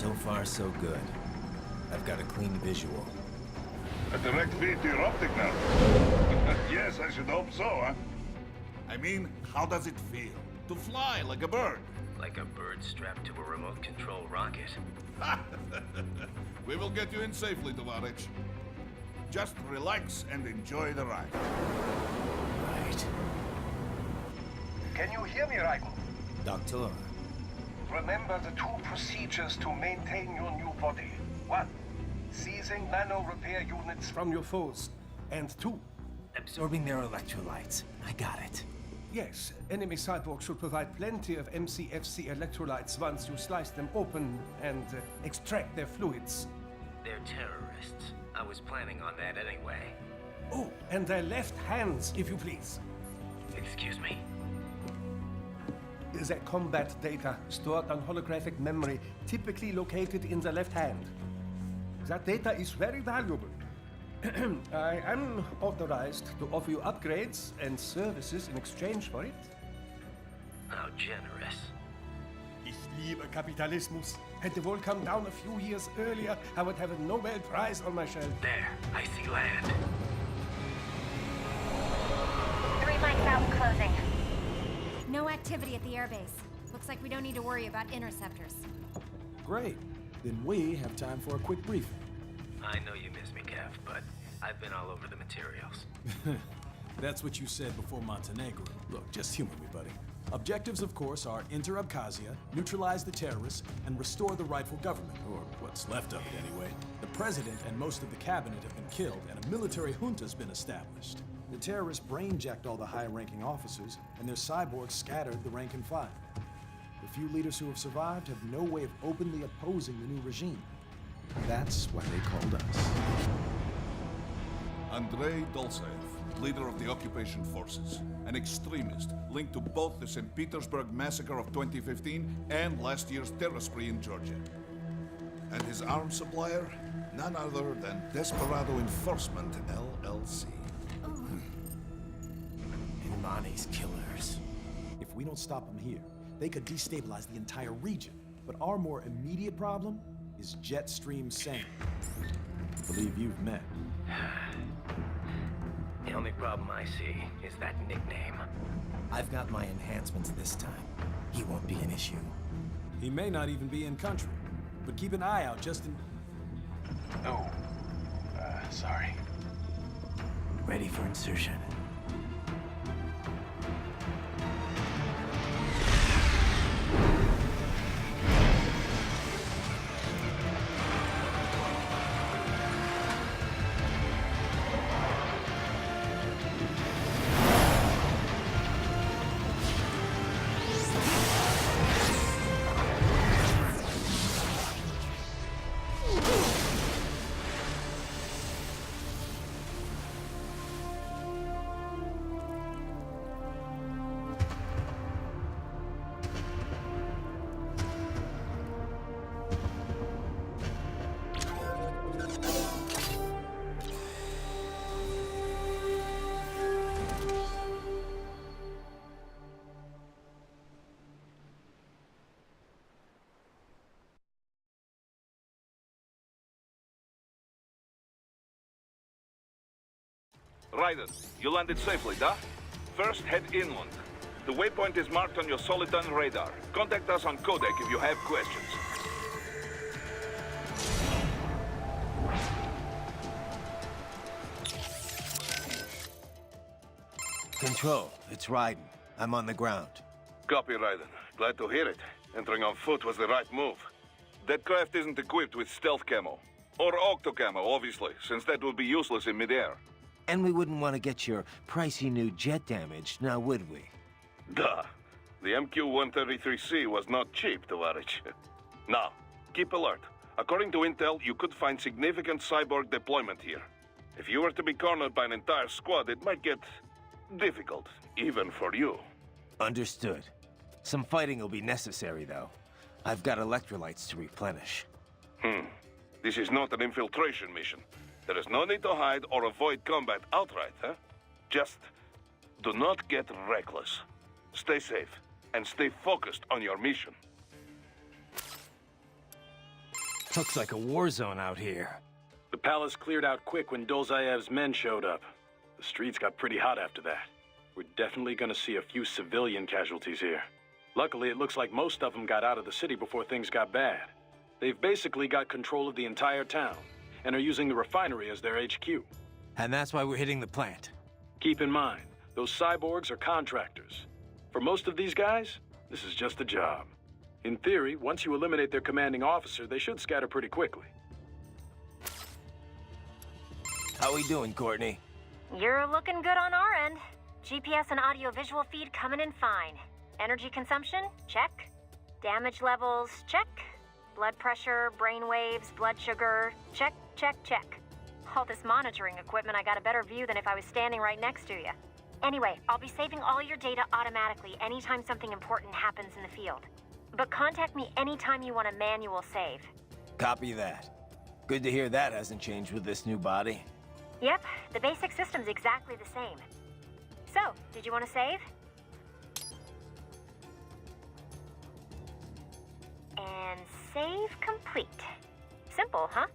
So far, so good. I've got a clean visual. A direct feed to your optic now. Yes, I should hope so, huh? I mean, how does it feel? To fly like a bird? Like a bird strapped to a remote control rocket. We will get you in safely, Tovarich. Just relax and enjoy the ride. Right. Can you hear me, Raiden? Doctor. Remember the two procedures to maintain your new body. 1. Seizing nano-repair units from your foes. And 2. Absorbing their electrolytes. I got it. Yes, enemy cyborgs should provide plenty of MCFC electrolytes once you slice them open and extract their fluids. They're terrorists. I was planning on that anyway. Oh, and their left hands, if you please. Excuse me? Their combat data stored on holographic memory, typically located in the left hand. That data is very valuable. I am authorized to offer you upgrades and services in exchange for it. How generous. Ich liebe Kapitalismus. Had the wall come down a few years earlier, I would have a Nobel Prize on my shelf. There, I see land. 3 mics out and closing. No activity at the airbase. Looks like we don't need to worry about interceptors. Great. Then we have time for a quick briefing. I know you miss me, Kev, but I've been all over the materials. That's what you said before Montenegro. Look, just humor me, buddy. Objectives, of course, are enter Abkhazia, neutralize the terrorists, and restore the rightful government, or what's left of it anyway. The president and most of the cabinet have been killed, and a military junta's been established. The terrorists brain-jacked all the high-ranking officers, and their cyborgs scattered the rank and file. The few leaders who have survived have no way of openly opposing the new regime. That's why they called us. Andrei Dolzaev, leader of the occupation forces, an extremist linked to both the St. Petersburg massacre of 2015 and last year's terror spree in Georgia. And his arms supplier, none other than Desperado Enforcement, LLC. Imani's killers. If we don't stop them here, they could destabilize the entire region. But our more immediate problem is Jetstream Sam. I believe you've met. The only problem I see is that nickname. I've got my enhancements this time. He won't be an issue. He may not even be in country, but keep an eye out just in... Oh, sorry. Ready for insertion. Raiden, you landed safely, da? First, head inland. The waypoint is marked on your Soliton radar. Contact us on Codec if you have questions. Control, it's Raiden. I'm on the ground. Copy, Raiden. Glad to hear it. Entering on foot was the right move. That craft isn't equipped with stealth camo. Or octo camo, obviously, since that would be useless in midair. And we wouldn't want to get your pricey new jet damaged, now would we? Duh. The MQ-133C was not cheap, Tovarich. Now, keep alert. According to intel, you could find significant cyborg deployment here. If you were to be cornered by an entire squad, it might get difficult, even for you. Understood. Some fighting will be necessary, though. I've got electrolytes to replenish. This is not an infiltration mission. There is no need to hide or avoid combat outright, huh? Just do not get reckless. Stay safe, and stay focused on your mission. Looks like a war zone out here. The palace cleared out quick when Dolzaev's men showed up. The streets got pretty hot after that. We're definitely gonna see a few civilian casualties here. Luckily, it looks like most of them got out of the city before things got bad. They've basically got control of the entire town, and are using the refinery as their HQ. And that's why we're hitting the plant. Keep in mind, those cyborgs are contractors. For most of these guys, this is just a job. In theory, once you eliminate their commanding officer, they should scatter pretty quickly. How we doing, Courtney? You're looking good on our end. GPS and audio-visual feed coming in fine. Energy consumption? Check. Damage levels? Check. Blood pressure, brain waves, blood sugar? Check, check, check. All this monitoring equipment, I got a better view than if I was standing right next to you. Anyway, I'll be saving all your data automatically anytime something important happens in the field. But contact me anytime you want a manual save. Copy that. Good to hear that hasn't changed with this new body. Yep, the basic system's exactly the same. So, did you want to save? And save complete. Simple, huh?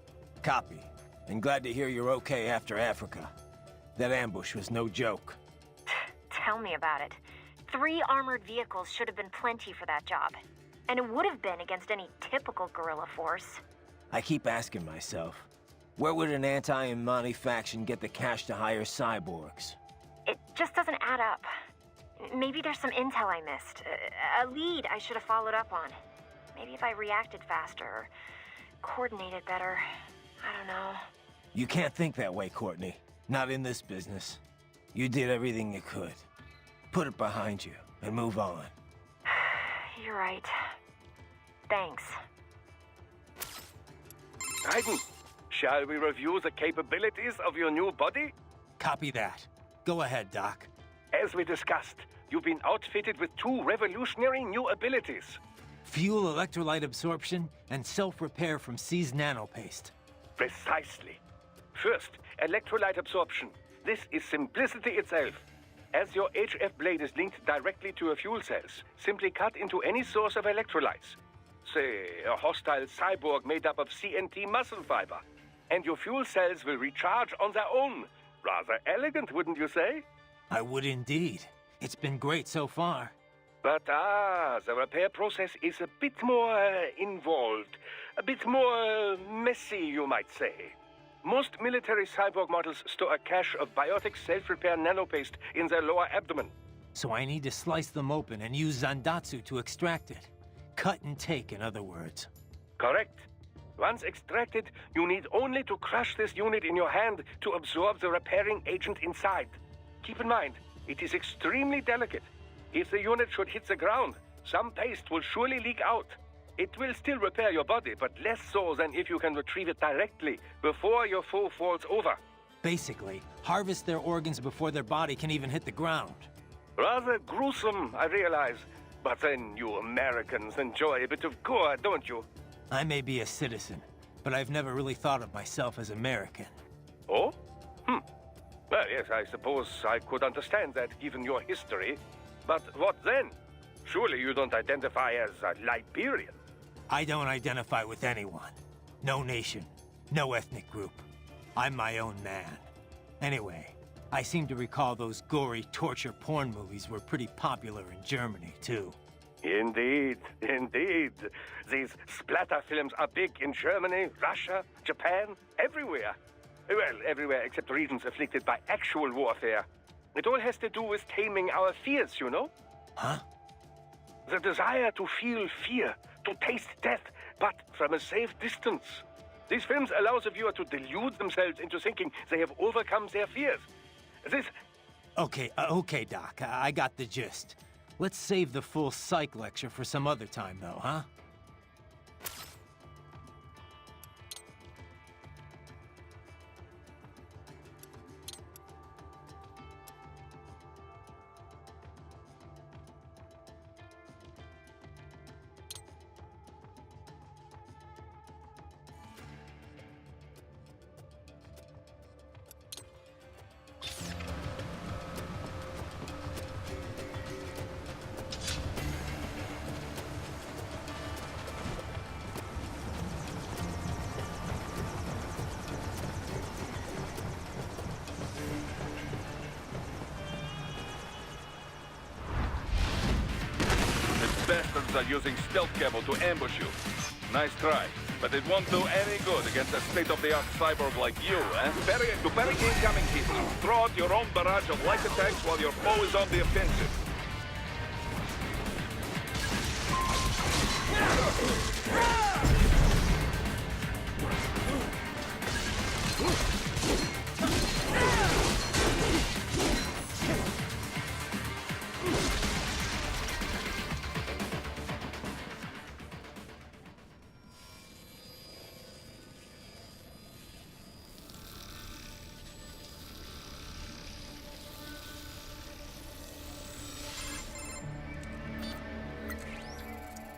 Copy. And glad to hear you're okay after Africa. That ambush was no joke. Tell me about it. 3 armored vehicles should have been plenty for that job. And it would have been against any typical guerrilla force. I keep asking myself, where would an anti-Imani faction get the cash to hire cyborgs? It just doesn't add up. Maybe there's some intel I missed. A lead I should have followed up on. Maybe if I reacted faster, or coordinated better. I don't know. You can't think that way, Courtney. Not in this business. You did everything you could. Put it behind you and move on. You're right. Thanks. Raiden, shall we review the capabilities of your new body? Copy that. Go ahead, Doc. As we discussed, you've been outfitted with 2 revolutionary new abilities. Fuel electrolyte absorption and self-repair from seized nanopaste. Precisely. First, electrolyte absorption. This is simplicity itself. As your HF blade is linked directly to your fuel cells, simply cut into any source of electrolytes. Say, a hostile cyborg made up of CNT muscle fiber. And your fuel cells will recharge on their own. Rather elegant, wouldn't you say? I would indeed. It's been great so far. But the repair process is a bit more involved. A bit more messy, you might say. Most military cyborg models store a cache of biotic self-repair nanopaste in their lower abdomen. So I need to slice them open and use Zandatsu to extract it. Cut and take, in other words. Correct. Once extracted, you need only to crush this unit in your hand to absorb the repairing agent inside. Keep in mind, it is extremely delicate. If the unit should hit the ground, some paste will surely leak out. It will still repair your body, but less so than if you can retrieve it directly before your foe falls over. Basically, harvest their organs before their body can even hit the ground. Rather gruesome, I realize. But then you Americans enjoy a bit of gore, don't you? I may be a citizen, but I've never really thought of myself as American. Oh? Well, yes, I suppose I could understand that given your history. But what then? Surely you don't identify as a Liberian. I don't identify with anyone. No nation, no ethnic group. I'm my own man. Anyway, I seem to recall those gory torture porn movies were pretty popular in Germany, too. Indeed, indeed. These splatter films are big in Germany, Russia, Japan, everywhere. Well, everywhere except regions afflicted by actual warfare. It all has to do with taming our fears, you know? Huh? The desire to feel fear, to taste death, but from a safe distance. These films allow the viewer to delude themselves into thinking they have overcome their fears. This... Okay, Doc, I got the gist. Let's save the full psych lecture for some other time, though, huh? are using stealth camo to ambush you. Nice try, but it won't do any good against a state-of-the-art cyborg like you, eh? To parry incoming hits, throw out your own barrage of light attacks while your foe is on the offensive.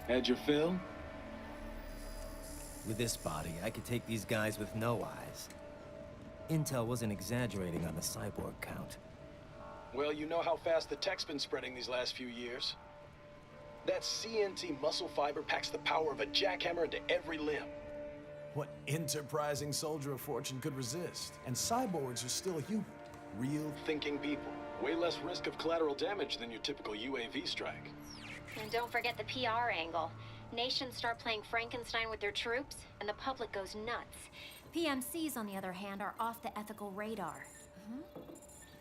Had your fill? With this body, I could take these guys with no eyes. Intel wasn't exaggerating on the cyborg count. Well, you know how fast the tech's been spreading these last few years. That CNT muscle fiber packs the power of a jackhammer into every limb. What enterprising soldier of fortune could resist? And cyborgs are still human. Real thinking people. Way less risk of collateral damage than your typical UAV strike. And don't forget the PR angle. Nations start playing Frankenstein with their troops, and the public goes nuts. PMCs, on the other hand, are off the ethical radar.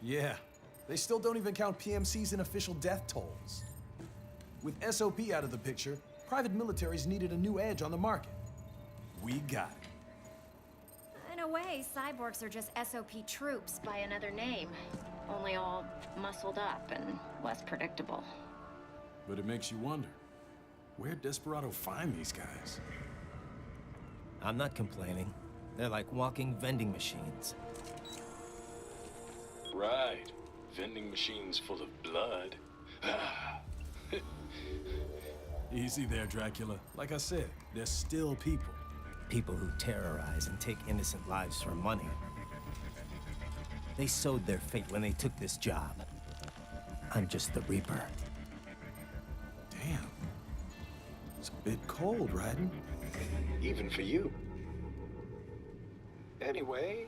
Yeah, they still don't even count PMCs in official death tolls. With SOP out of the picture, private militaries needed a new edge on the market. We got it. In a way, cyborgs are just SOP troops by another name. Only all muscled up and less predictable. But it makes you wonder, where'd Desperado find these guys? I'm not complaining. They're like walking vending machines. Right. Vending machines full of blood. Easy there, Dracula. Like I said, they're still people. People who terrorize and take innocent lives for money. They sowed their fate when they took this job. I'm just the Reaper. Damn. It's a bit cold, Raiden. Even for you. Anyway,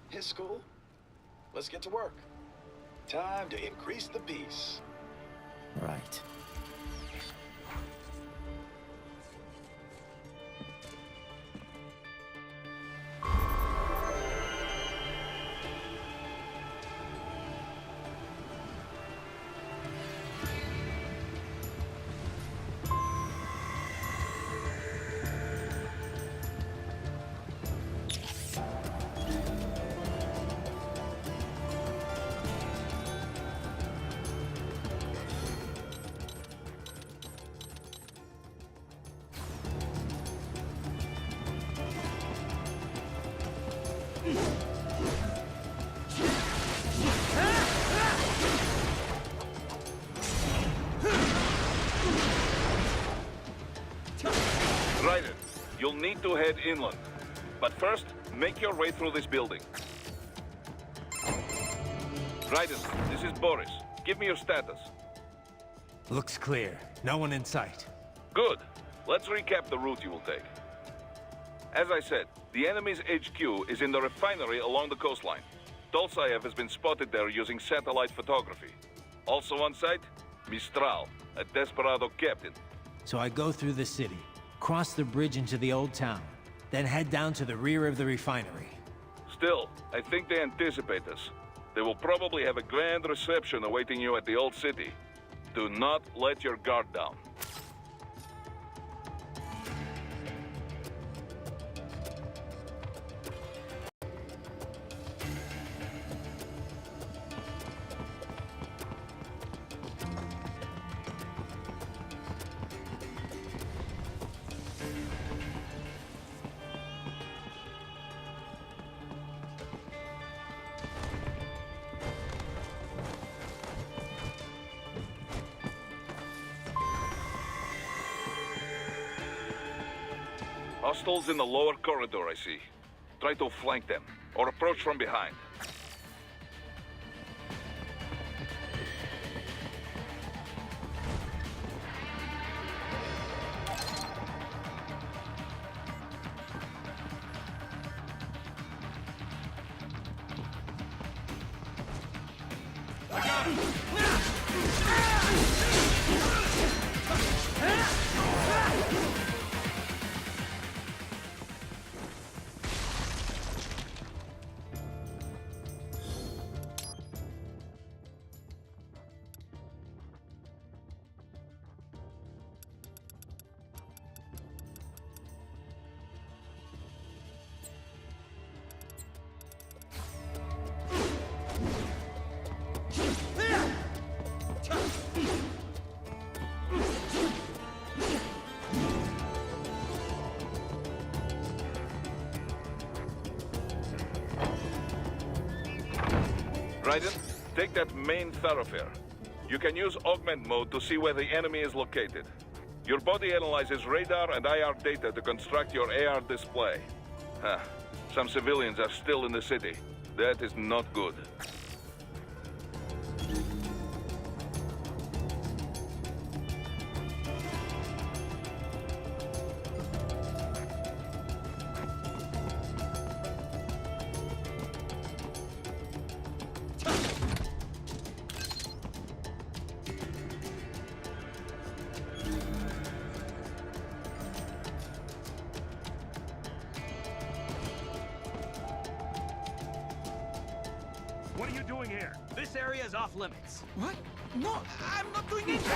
his school. Let's get to work. Time to increase the peace. Right. Raiden, you'll need to head inland. But first, make your way through this building. Raiden, this is Boris. Give me your status. Looks clear. No one in sight. Good. Let's recap the route you will take. As I said, the enemy's HQ is in the refinery along the coastline. Dolzaev has been spotted there using satellite photography. Also on site, Mistral, a Desperado captain. So I go through the city, cross the bridge into the old town, then head down to the rear of the refinery. Still, I think they anticipate us. They will probably have a grand reception awaiting you at the old city. Do not let your guard down. Hostiles in the lower corridor, I see. Try to flank them, or approach from behind. I got him! Raiden, take that main thoroughfare. You can use augment mode to see where the enemy is located. Your body analyzes radar and IR data to construct your AR display. Huh. Some civilians are still in the city. That is not good. What are you doing here? This area is off limits. What? No, I'm not doing anything.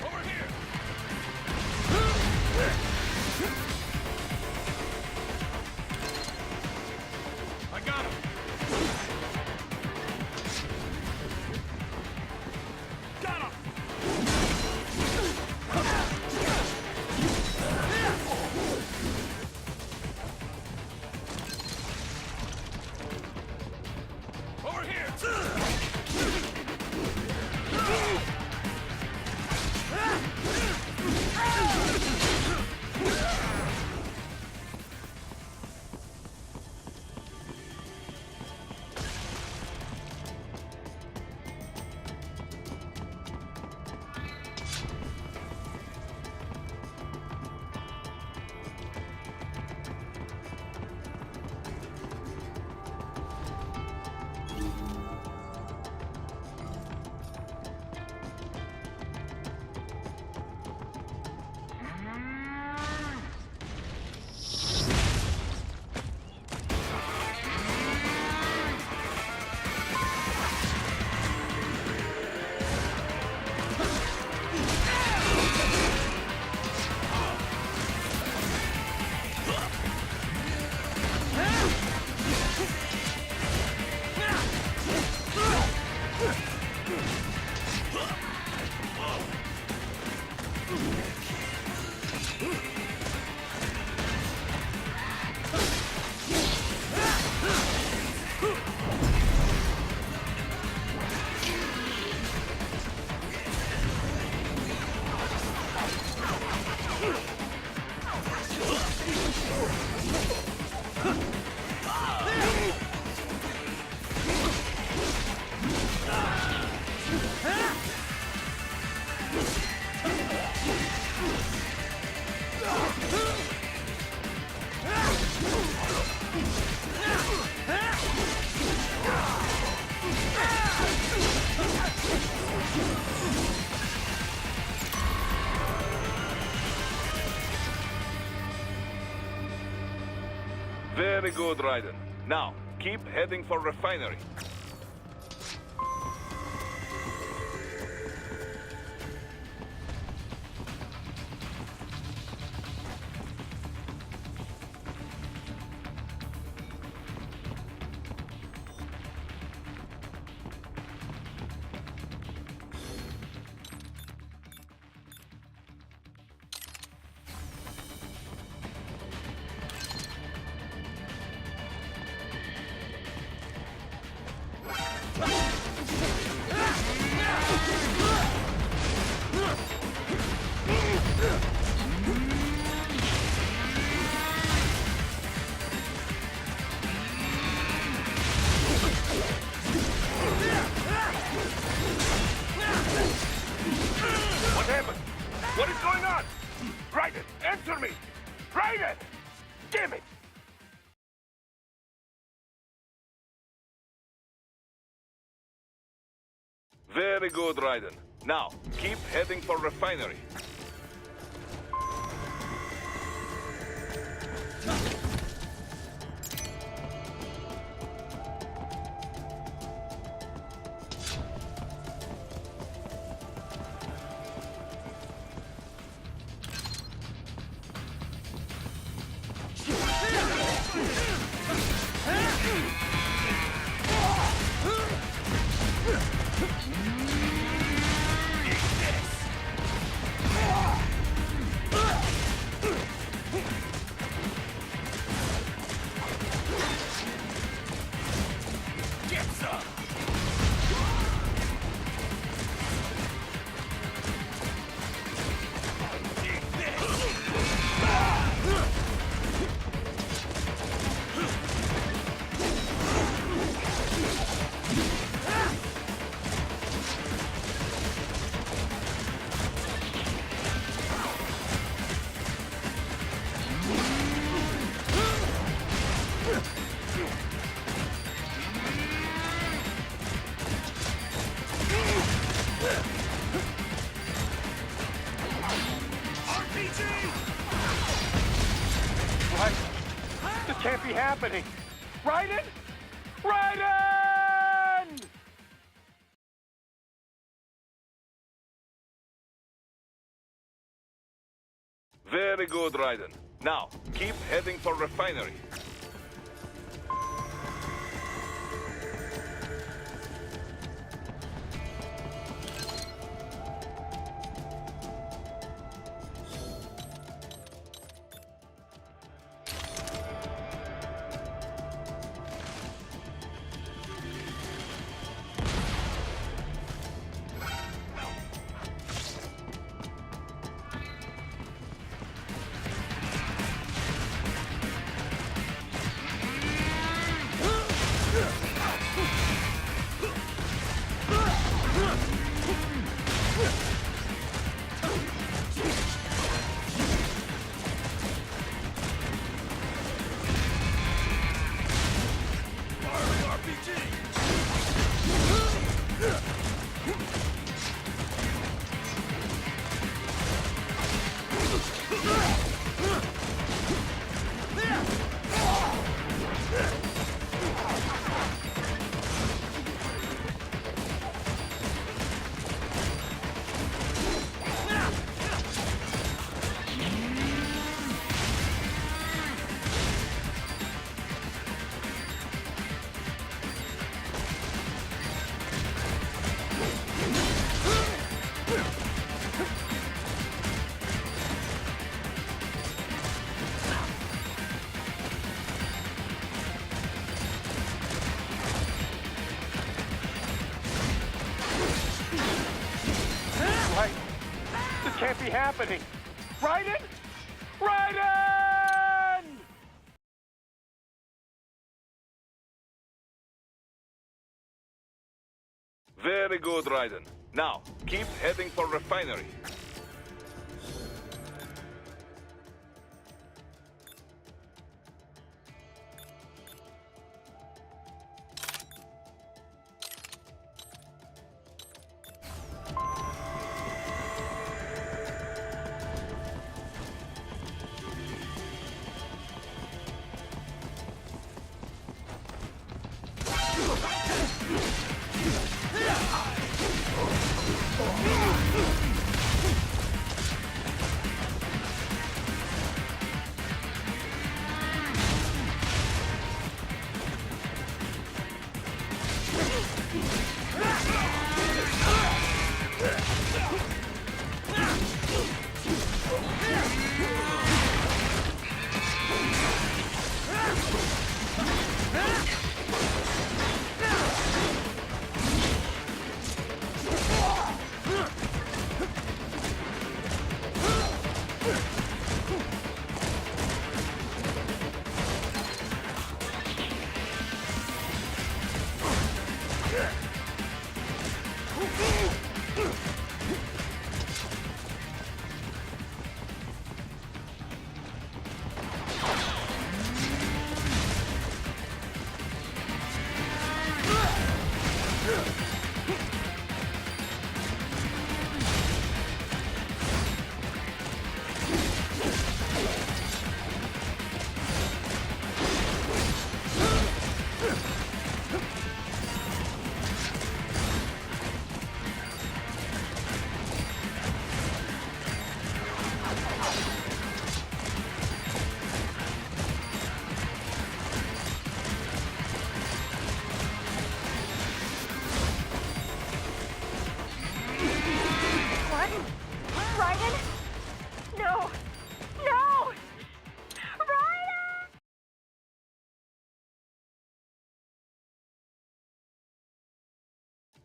Over here! I got him. Got him. Over here! Very good, Raiden. Now, keep heading for refinery. What happened? What is going on? Raiden, answer me! Raiden! Damn it! Very good, Raiden. Now, keep heading for refinery. Can't be happening. Raiden? Raiden! Very good, Raiden. Now, keep heading for refinery. Can't be happening. Raiden? Raiden! Very good, Raiden. Now, keep heading for refinery.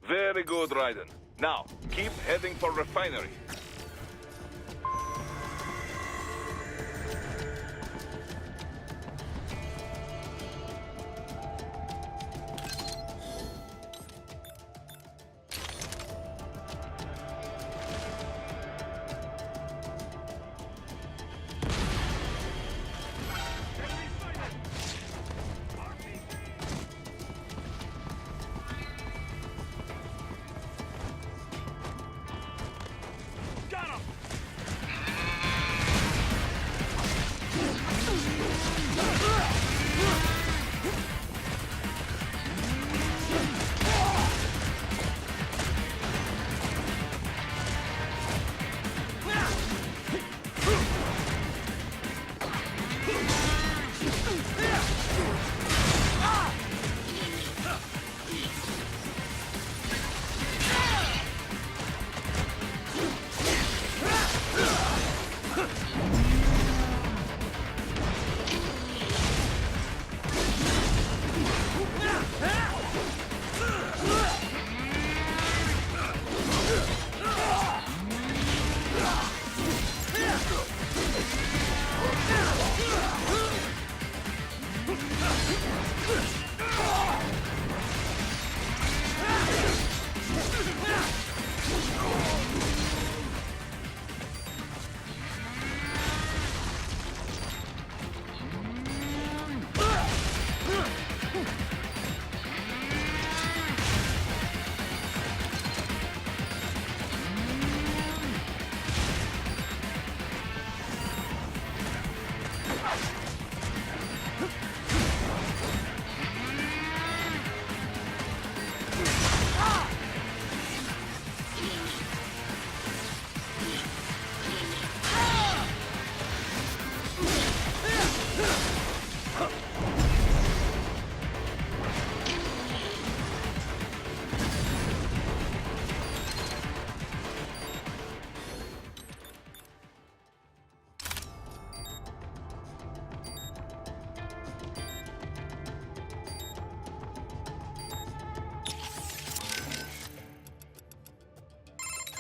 Very good, Raiden. Now, keep heading for refinery.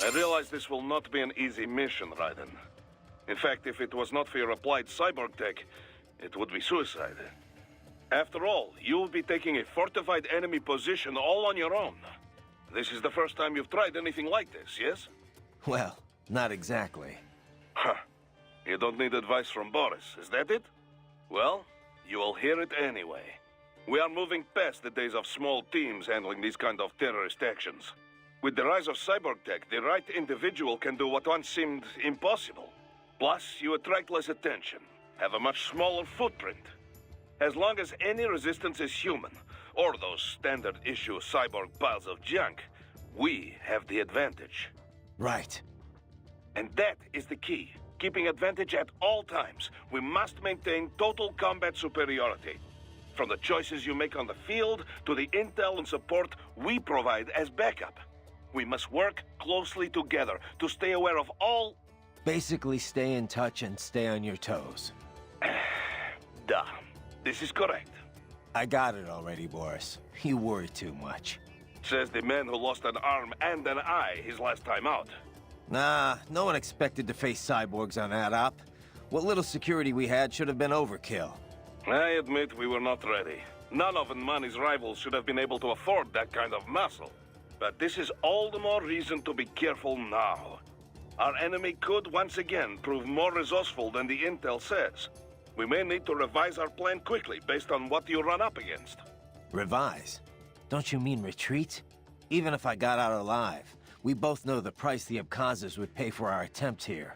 I realize this will not be an easy mission, Raiden. In fact, if it was not for your applied cyborg tech, it would be suicide. After all, you will be taking a fortified enemy position all on your own. This is the first time you've tried anything like this, yes? Well, not exactly. Huh. You don't need advice from Boris, is that it? Well, you will hear it anyway. We are moving past the days of small teams handling these kind of terrorist actions. With the rise of cyborg tech, the right individual can do what once seemed impossible. Plus, you attract less attention, have a much smaller footprint. As long as any resistance is human, or those standard-issue cyborg piles of junk, we have the advantage. Right. And that is the key. Keeping advantage at all times. We must maintain total combat superiority. From the choices you make on the field, to the intel and support we provide as backup. We must work closely together to stay aware of all... Basically, stay in touch and stay on your toes. Duh. This is correct. I got it already, Boris. You worry too much. Says the man who lost an arm and an eye his last time out. Nah, no one expected to face cyborgs on that op. What little security we had should have been overkill. I admit we were not ready. None of Nmani's rivals should have been able to afford that kind of muscle. But this is all the more reason to be careful now. Our enemy could once again prove more resourceful than the intel says. We may need to revise our plan quickly based on what you run up against. Revise? Don't you mean retreat? Even if I got out alive, we both know the price the Abkhazes would pay for our attempt here.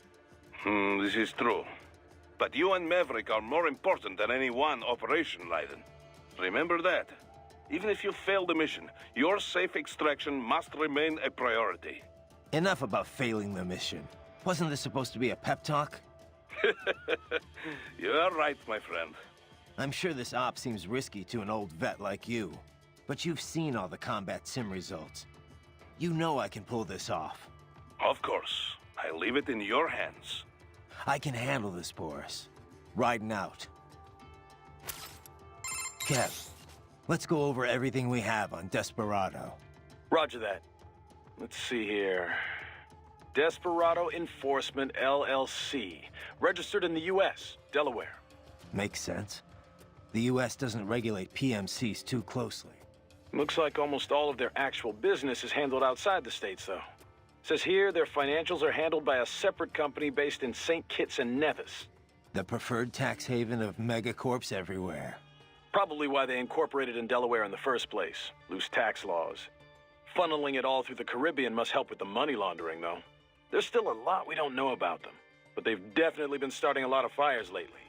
This is true. But you and Maverick are more important than any one operation, Raiden. Remember that. Even if you fail the mission, your safe extraction must remain a priority. Enough about failing the mission. Wasn't this supposed to be a pep talk? You are right, my friend. I'm sure this op seems risky to an old vet like you. But you've seen all the combat sim results. You know I can pull this off. Of course. I leave it in your hands. I can handle this, Boris. Riding out. Kev, let's go over everything we have on Desperado. Roger that. Let's see here. Desperado Enforcement, LLC. Registered in the U.S., Delaware. Makes sense. The U.S. doesn't regulate PMCs too closely. Looks like almost all of their actual business is handled outside the States, though. Says here their financials are handled by a separate company based in St. Kitts and Nevis. The preferred tax haven of megacorps everywhere. Probably why they incorporated in Delaware in the first place. Loose tax laws. Funneling it all through the Caribbean must help with the money laundering, though. There's still a lot we don't know about them, but they've definitely been starting a lot of fires lately.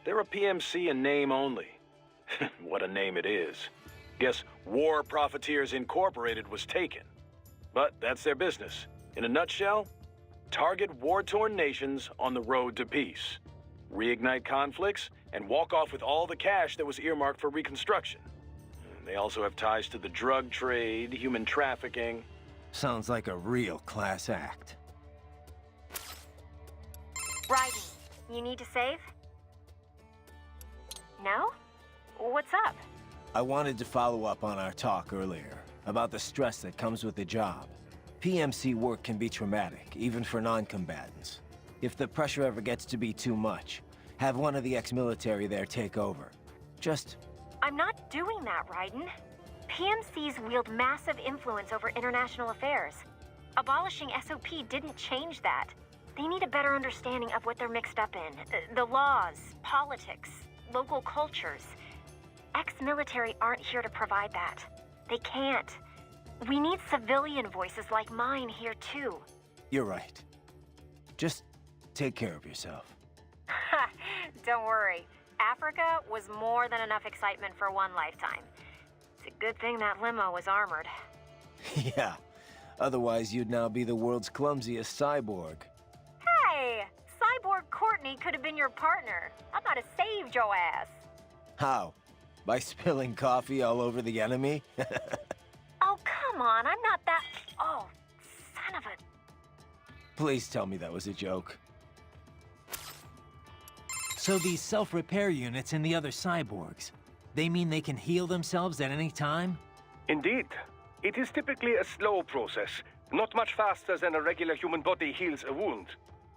They're a PMC in name only. What a name it is. Guess War Profiteers Incorporated was taken. But that's their business. In a nutshell, target war-torn nations on the road to peace. Reignite conflicts, and walk off with all the cash that was earmarked for reconstruction. They also have ties to the drug trade, human trafficking. Sounds like a real class act. Raiden, you need to save? No? What's up? I wanted to follow up on our talk earlier, about the stress that comes with the job. PMC work can be traumatic, even for non-combatants. If the pressure ever gets to be too much, have one of the ex-military there take over. Just... I'm not doing that, Raiden. PMCs wield massive influence over international affairs. Abolishing SOP didn't change that. They need a better understanding of what they're mixed up in. The laws, politics, local cultures. Ex-military aren't here to provide that. They can't. We need civilian voices like mine here, too. You're right. Just take care of yourself. Don't worry. Africa was more than enough excitement for one lifetime. It's a good thing that limo was armored. Yeah. Otherwise, you'd now be the world's clumsiest cyborg. Hey! Cyborg Courtney could have been your partner. I might have saved your ass. How? By spilling coffee all over the enemy? Oh, come on. I'm not that... Oh, son of a... Please tell me that was a joke. So these self-repair units and the other cyborgs, they mean they can heal themselves at any time? Indeed. It is typically a slow process, not much faster than a regular human body heals a wound.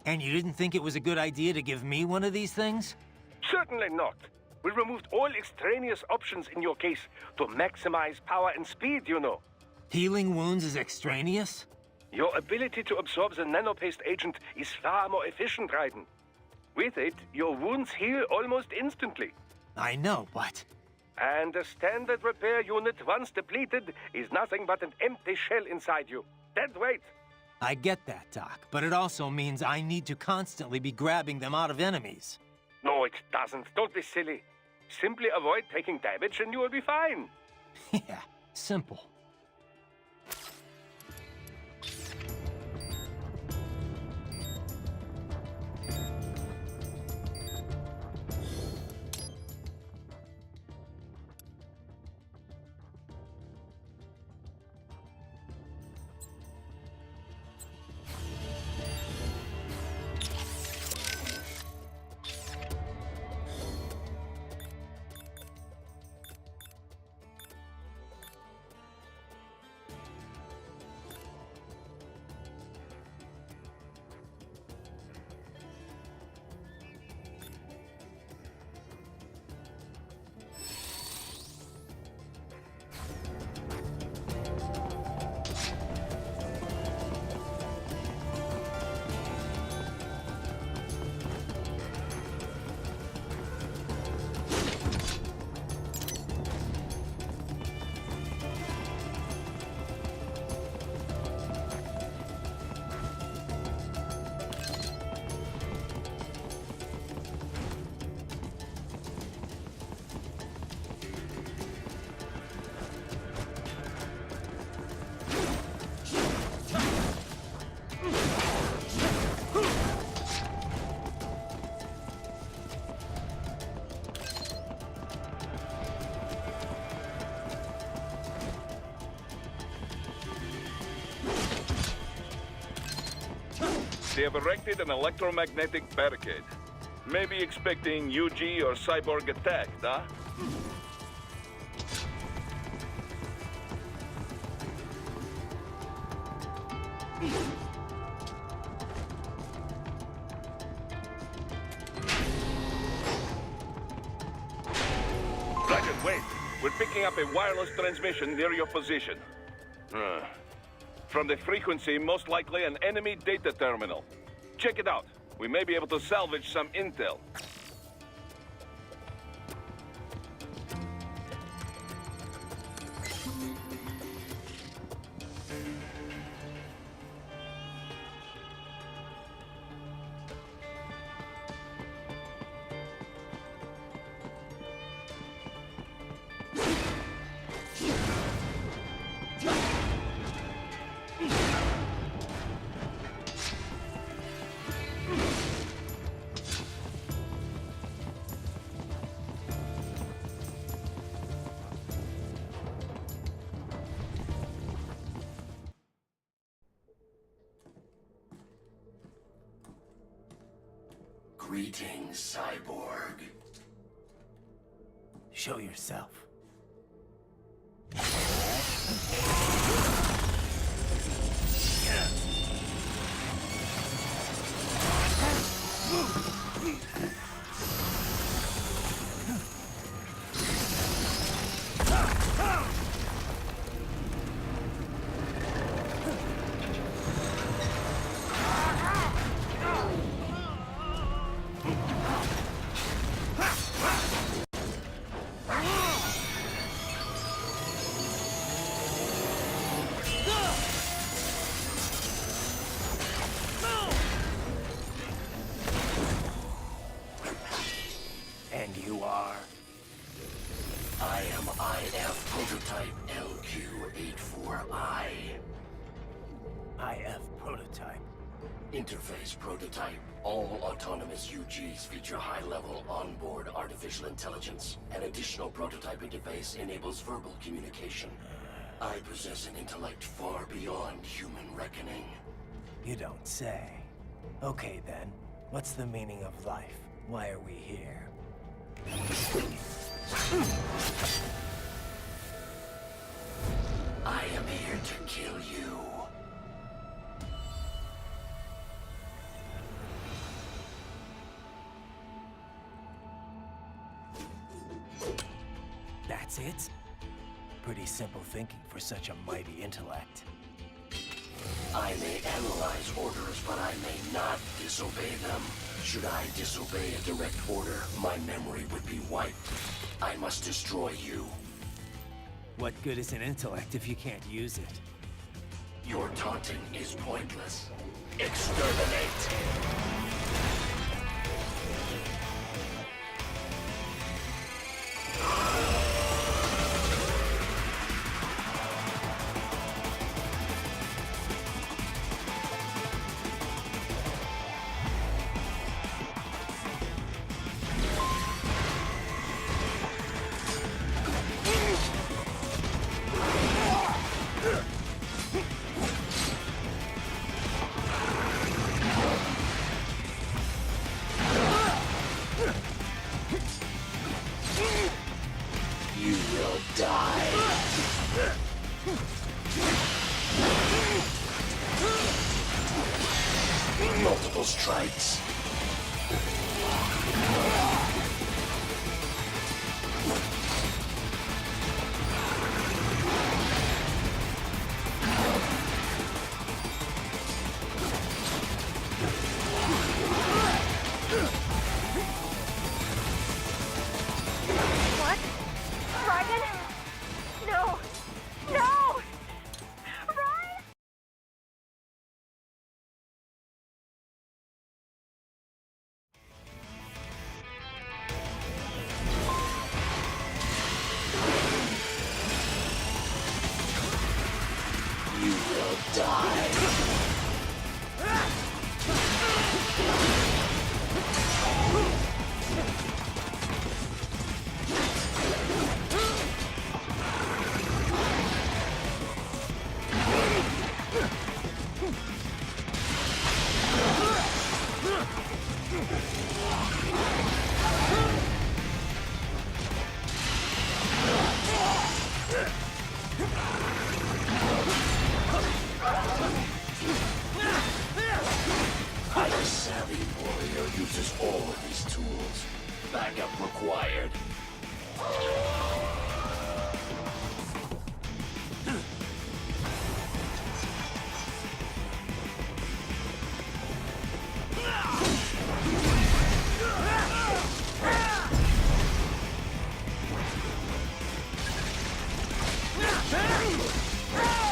And you didn't think it was a good idea to give me one of these things? Certainly not. We removed all extraneous options in your case to maximize power and speed, you know. Healing wounds is extraneous? Your ability to absorb the nanopaste agent is far more efficient, Raiden. With it, your wounds heal almost instantly. I know, but... And a standard repair unit, once depleted, is nothing but an empty shell inside you. Dead weight. I get that, Doc, but it also means I need to constantly be grabbing them out of enemies. No, it doesn't. Don't be silly. Simply avoid taking damage and you will be fine. Yeah, simple. They have erected an electromagnetic barricade. Maybe expecting UG or cyborg attack, huh? Dragon, wait! We're picking up a wireless transmission near your position. From the frequency, most likely an enemy data terminal. Check it out. We may be able to salvage some intel. Greetings, cyborg. Show yourself. IF prototype LQ84I. IF prototype. Interface prototype. All autonomous UGs feature high-level onboard artificial intelligence. An additional prototype interface enables verbal communication. I possess an intellect far beyond human reckoning. You don't say. Okay then, what's the meaning of life? Why are we here? I am here to kill you. That's it? Pretty simple thinking for such a mighty intellect. I may analyze orders, but I may not disobey them. Should I disobey a direct order, my memory would be wiped. I must destroy you. What good is an intellect if you can't use it? Your taunting is pointless. Exterminate! You will die. Multiple strikes. What? Ryan? No! No! Ryan! You will die. A savvy warrior uses all of these tools. Backup required.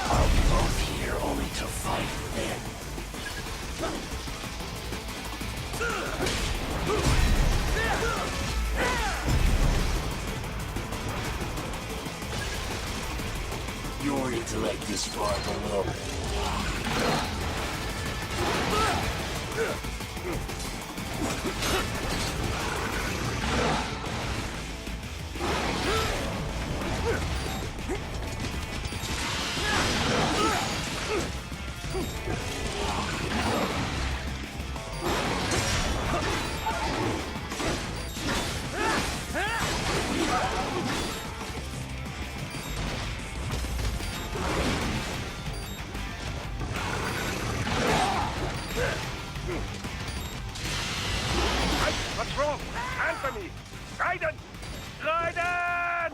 Are we both here only to fight then? Your intellect is far below. What's wrong? Answer me! Raiden! Raiden!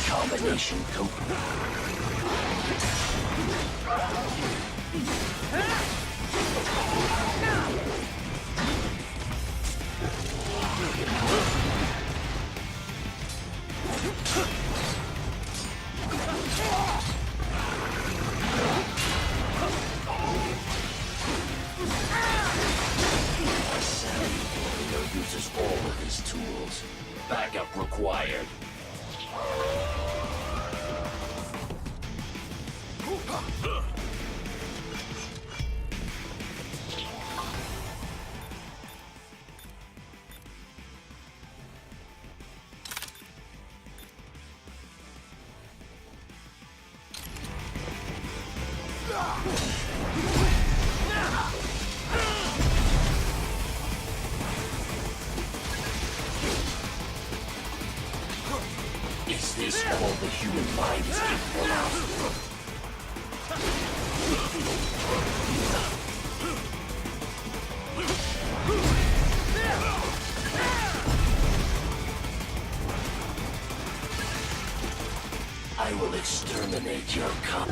Combination complete. Uses all of his tools. Backup required. Is this all the human mind is capable of? I will exterminate your cop.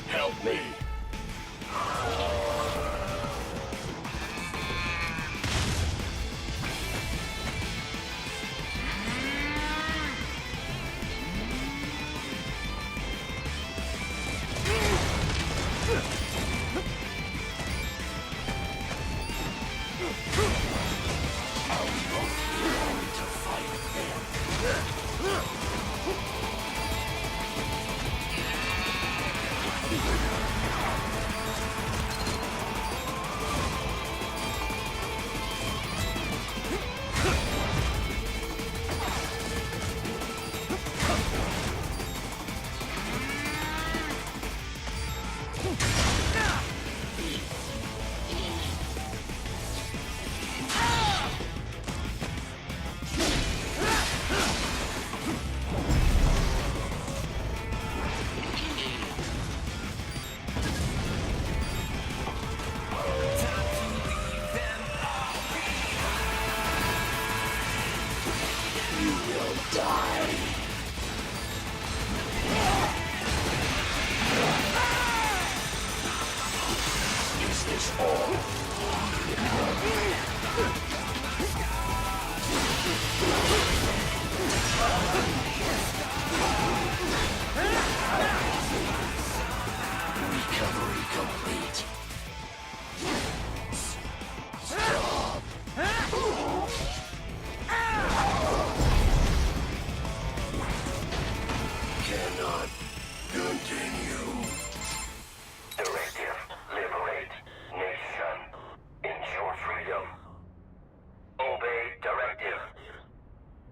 Help me. Recovery complete. Stop. Cannot continue. Directive. Liberate. Nation. Ensure freedom. Obey directive.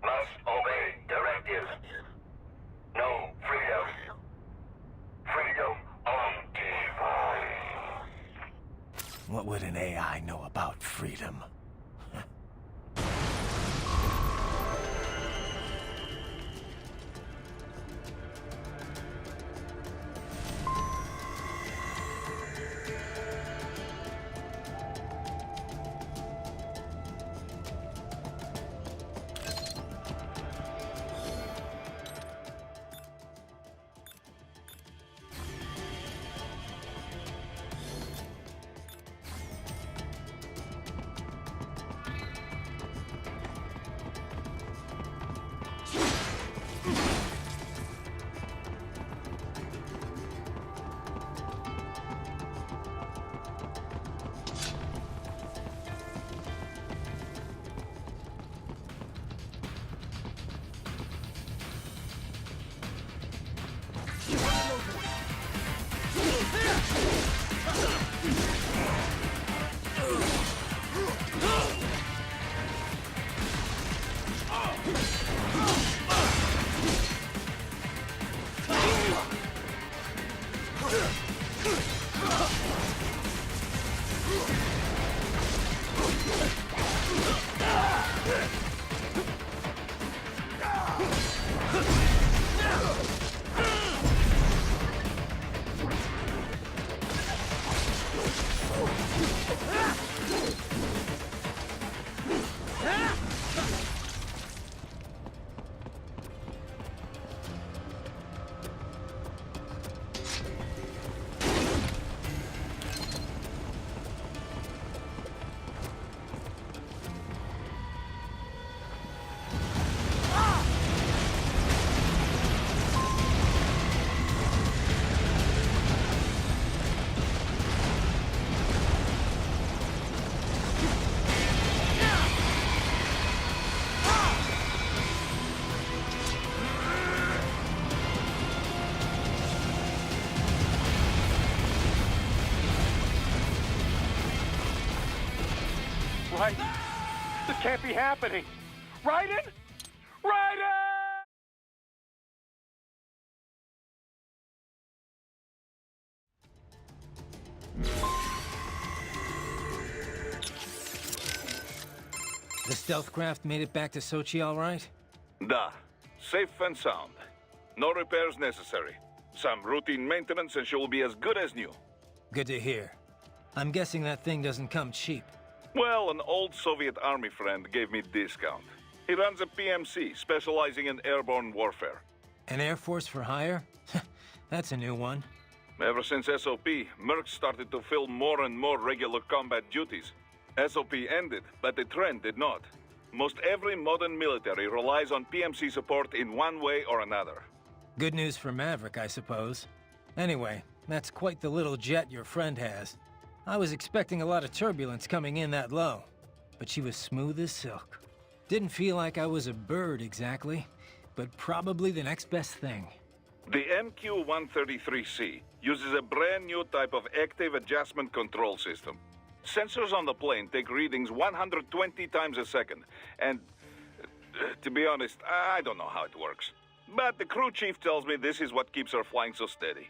Must obey directive. No freedom. Freedom undefined. What would an AI know about freedom? Raiden! This can't be happening! Raiden? Raiden! The stealth craft made it back to Sochi all right? Da. Safe and sound. No repairs necessary. Some routine maintenance and she will be as good as new. Good to hear. I'm guessing that thing doesn't come cheap. Well, an old Soviet army friend gave me discount. He runs a PMC, specializing in airborne warfare. An Air Force for hire? That's a new one. Ever since SOP, Mercs started to fill more and more regular combat duties. SOP ended, but the trend did not. Most every modern military relies on PMC support in one way or another. Good news for Maverick, I suppose. Anyway, that's quite the little jet your friend has. I was expecting a lot of turbulence coming in that low, but she was smooth as silk. Didn't feel like I was a bird exactly, but probably the next best thing. The MQ-133C uses a brand new type of active adjustment control system. Sensors on the plane take readings 120 times a second, and to be honest, I don't know how it works. But the crew chief tells me this is what keeps her flying so steady.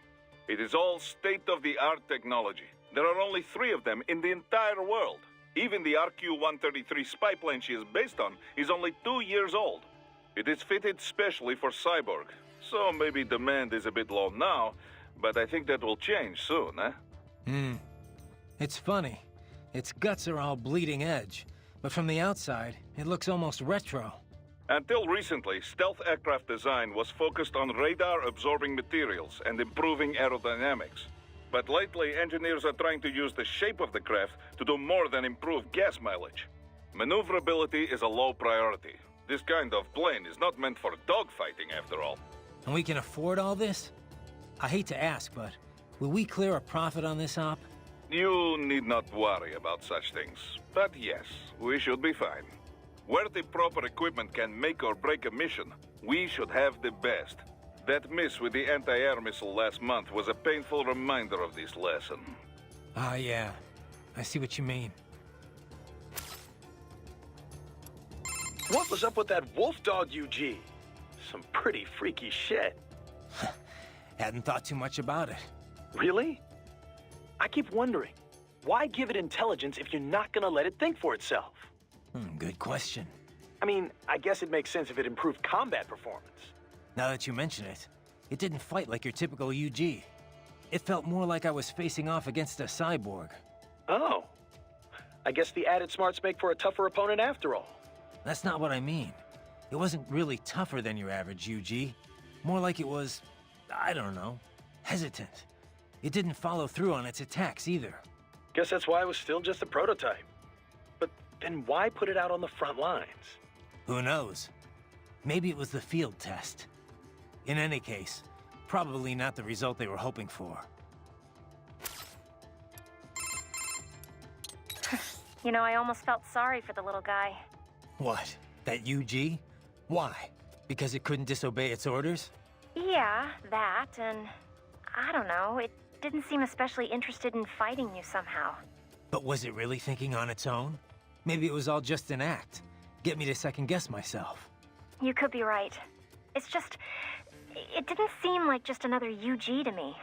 It is all state-of-the-art technology. There are only 3 of them in the entire world. Even the RQ-133 spy plane she is based on is only 2 years old. It is fitted specially for Cyborg, so maybe demand is a bit low now, but I think that will change soon, eh? It's funny. Its guts are all bleeding edge, but from the outside, it looks almost retro. Until recently, stealth aircraft design was focused on radar-absorbing materials and improving aerodynamics. But lately, engineers are trying to use the shape of the craft to do more than improve gas mileage. Maneuverability is a low priority. This kind of plane is not meant for dogfighting, after all. And we can afford all this? I hate to ask, but will we clear a profit on this op? You need not worry about such things. But yes, we should be fine. Where the proper equipment can make or break a mission, we should have the best. That miss with the anti-air missile last month was a painful reminder of this lesson. Ah, yeah. I see what you mean. What was up with that wolf dog UG? Some pretty freaky shit. Hadn't thought too much about it. Really? I keep wondering, why give it intelligence if you're not gonna let it think for itself? Good question. I mean, I guess it makes sense if it improved combat performance. Now that you mention it, it didn't fight like your typical UG. It felt more like I was facing off against a cyborg. Oh. I guess the added smarts make for a tougher opponent after all. That's not what I mean. It wasn't really tougher than your average UG. More like it was, I don't know, hesitant. It didn't follow through on its attacks either. Guess that's why it was still just a prototype. But then why put it out on the front lines? Who knows? Maybe it was the field test. In any case, probably not the result they were hoping for. You know, I almost felt sorry for the little guy. What? That UG? Why? Because it couldn't disobey its orders? Yeah, that, and I don't know, it didn't seem especially interested in fighting you somehow. But was it really thinking on its own? Maybe it was all just an act. Get me to second-guess myself. You could be right. It's just, it didn't seem like just another UG to me.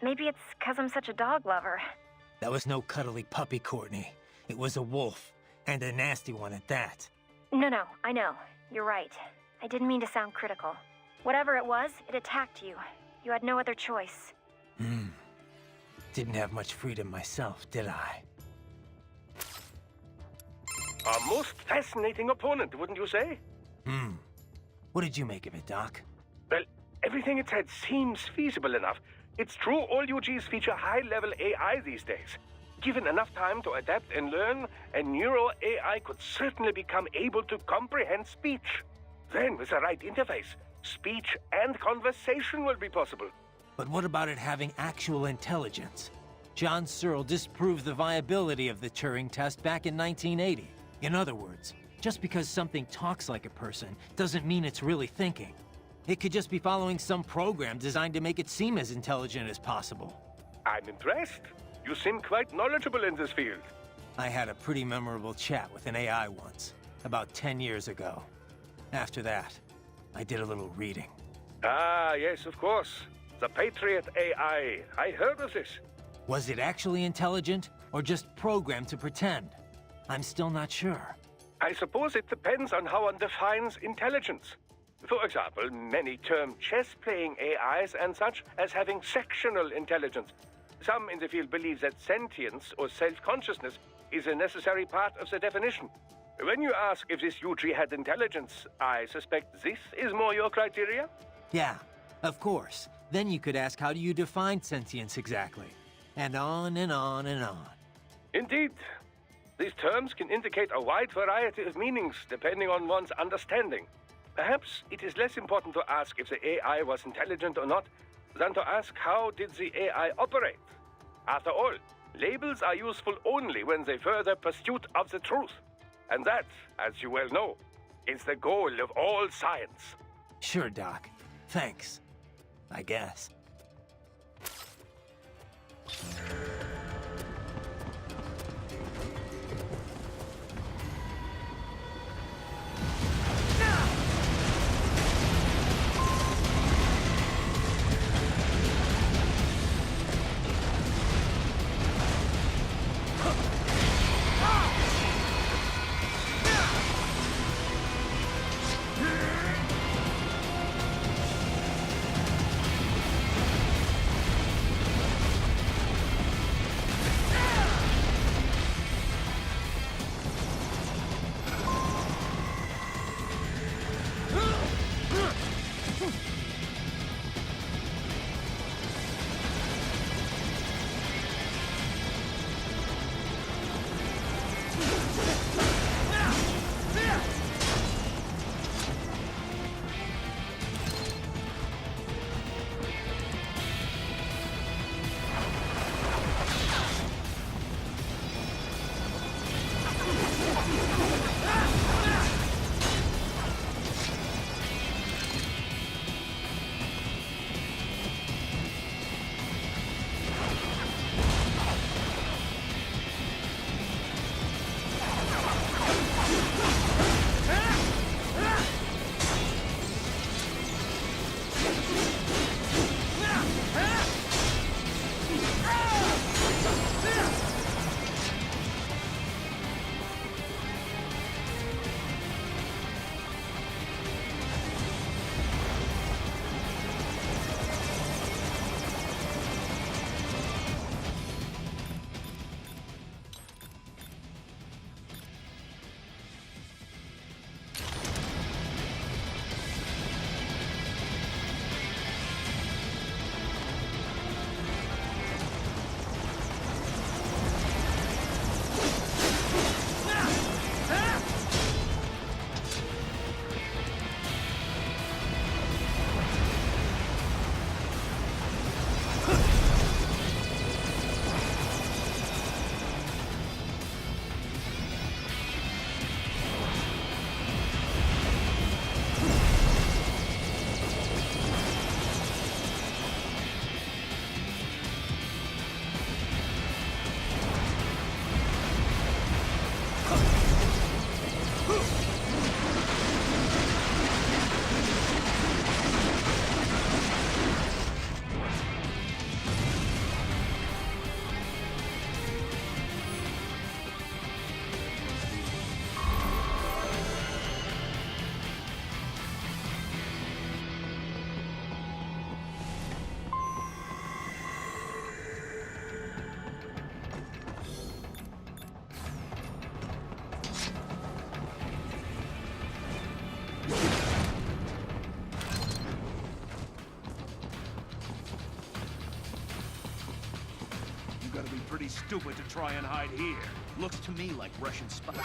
Maybe it's because I'm such a dog lover. That was no cuddly puppy, Courtney. It was a wolf, and a nasty one at that. No, I know. You're right. I didn't mean to sound critical. Whatever it was, it attacked you. You had no other choice. Didn't have much freedom myself, did I? A most fascinating opponent, wouldn't you say? What did you make of it, Doc? Well, everything it said seems feasible enough. It's true all UGs feature high-level AI these days. Given enough time to adapt and learn, a neural AI could certainly become able to comprehend speech. Then, with the right interface, speech and conversation will be possible. But what about it having actual intelligence? John Searle disproved the viability of the Turing test back in 1980. In other words, just because something talks like a person doesn't mean it's really thinking. It could just be following some program designed to make it seem as intelligent as possible. I'm impressed. You seem quite knowledgeable in this field. I had a pretty memorable chat with an AI once, about 10 years ago. After that, I did a little reading. Ah, yes, of course. The Patriot AI. I heard of this. Was it actually intelligent, or just programmed to pretend? I'm still not sure. I suppose it depends on how one defines intelligence. For example, many term chess-playing AIs and such as having sectional intelligence. Some in the field believe that sentience or self-consciousness is a necessary part of the definition. When you ask if this UG had intelligence, I suspect this is more your criteria? Yeah, of course. Then you could ask, how do you define sentience exactly? And on and on and on. Indeed. These terms can indicate a wide variety of meanings depending on one's understanding. Perhaps it is less important to ask if the AI was intelligent or not than to ask how did the AI operate. After all, labels are useful only when they further pursuit of the truth. And that, as you well know, is the goal of all science. Sure, Doc. Thanks. I guess. Pretty stupid to try and hide here. Looks to me like Russian spies.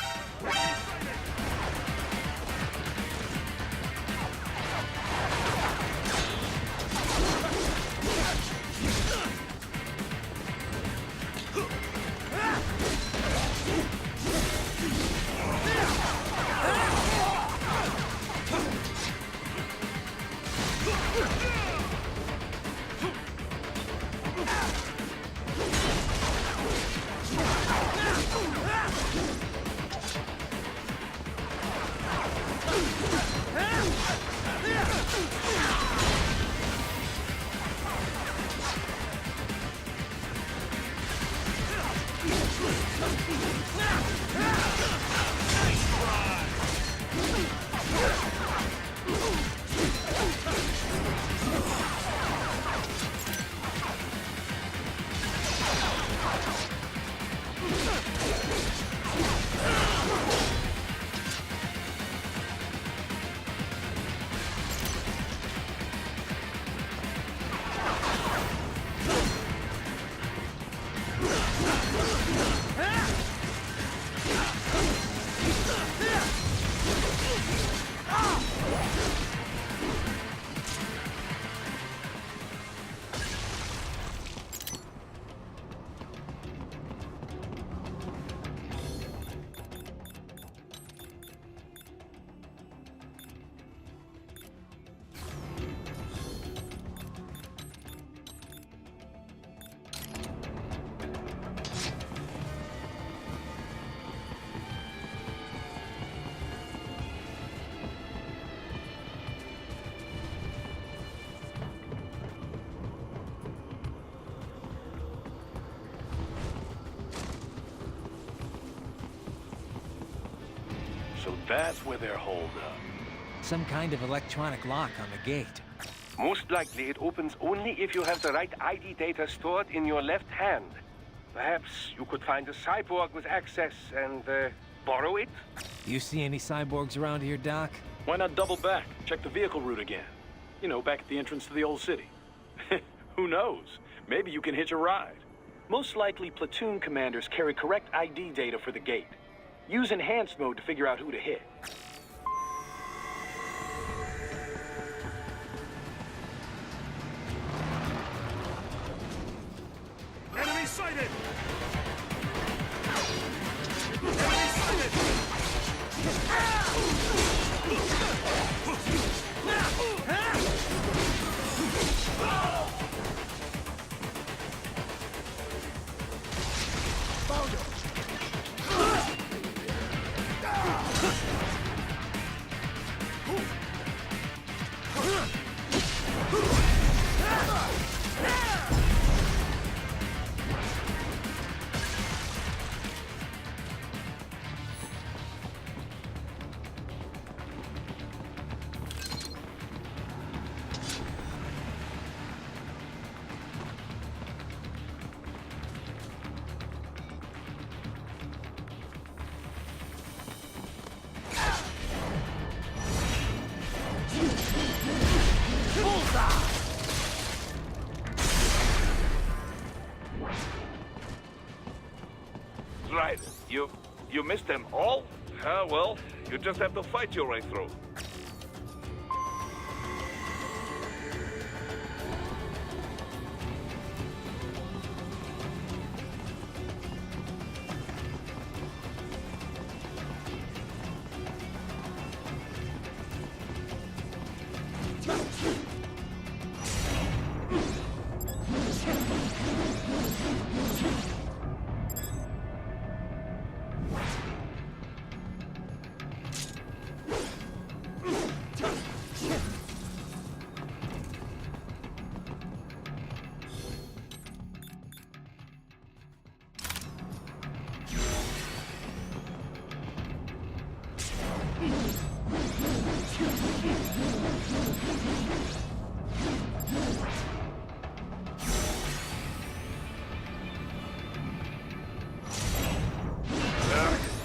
So that's where they're holed up. Some kind of electronic lock on the gate. Most likely it opens only if you have the right ID data stored in your left hand. Perhaps you could find a cyborg with access and borrow it? You see any cyborgs around here, Doc? Why not double back? Check the vehicle route again. You know, back at the entrance to the old city. Who knows? Maybe you can hitch a ride. Most likely, platoon commanders carry correct ID data for the gate. Use enhanced mode to figure out who to hit. Enemy sighted! Enemy sighted! Right. You missed them all? Well, you just have to fight your way through.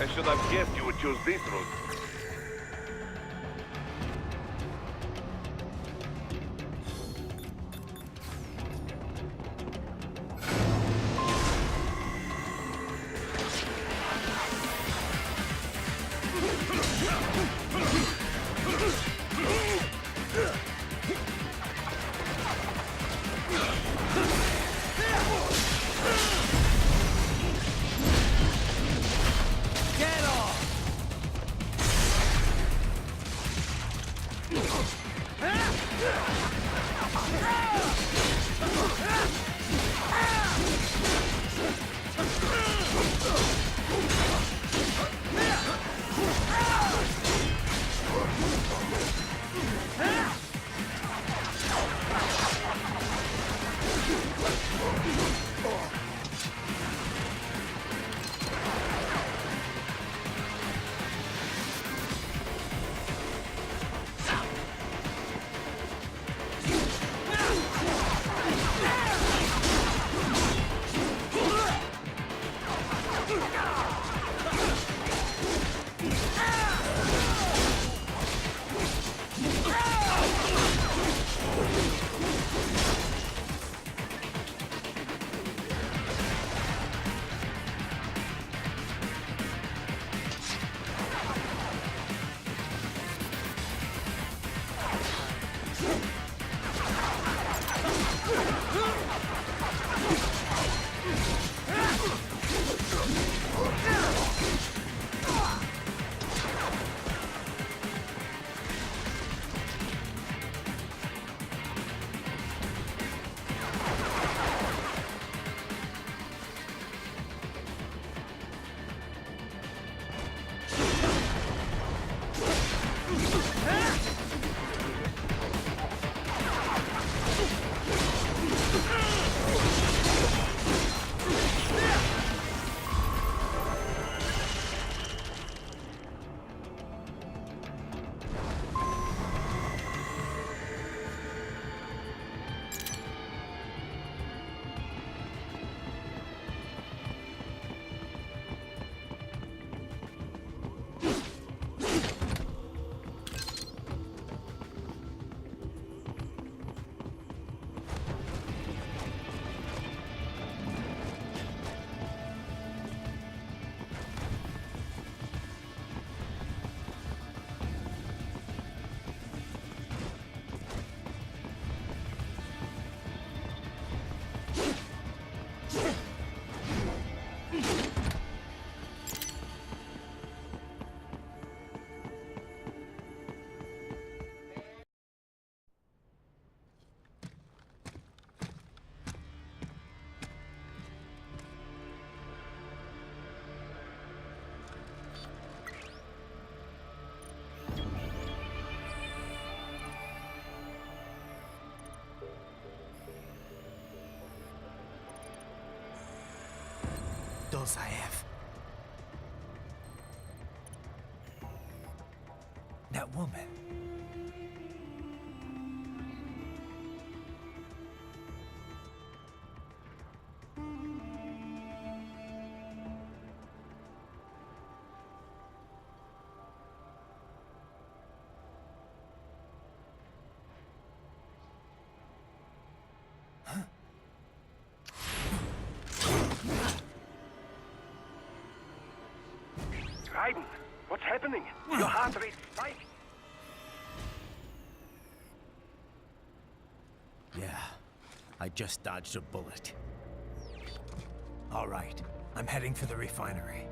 I should have guessed you would choose this route. skills I have. That woman. Raiden, what's happening? Your heart rate spiked. Yeah, I just dodged a bullet. All right, I'm heading for the refinery.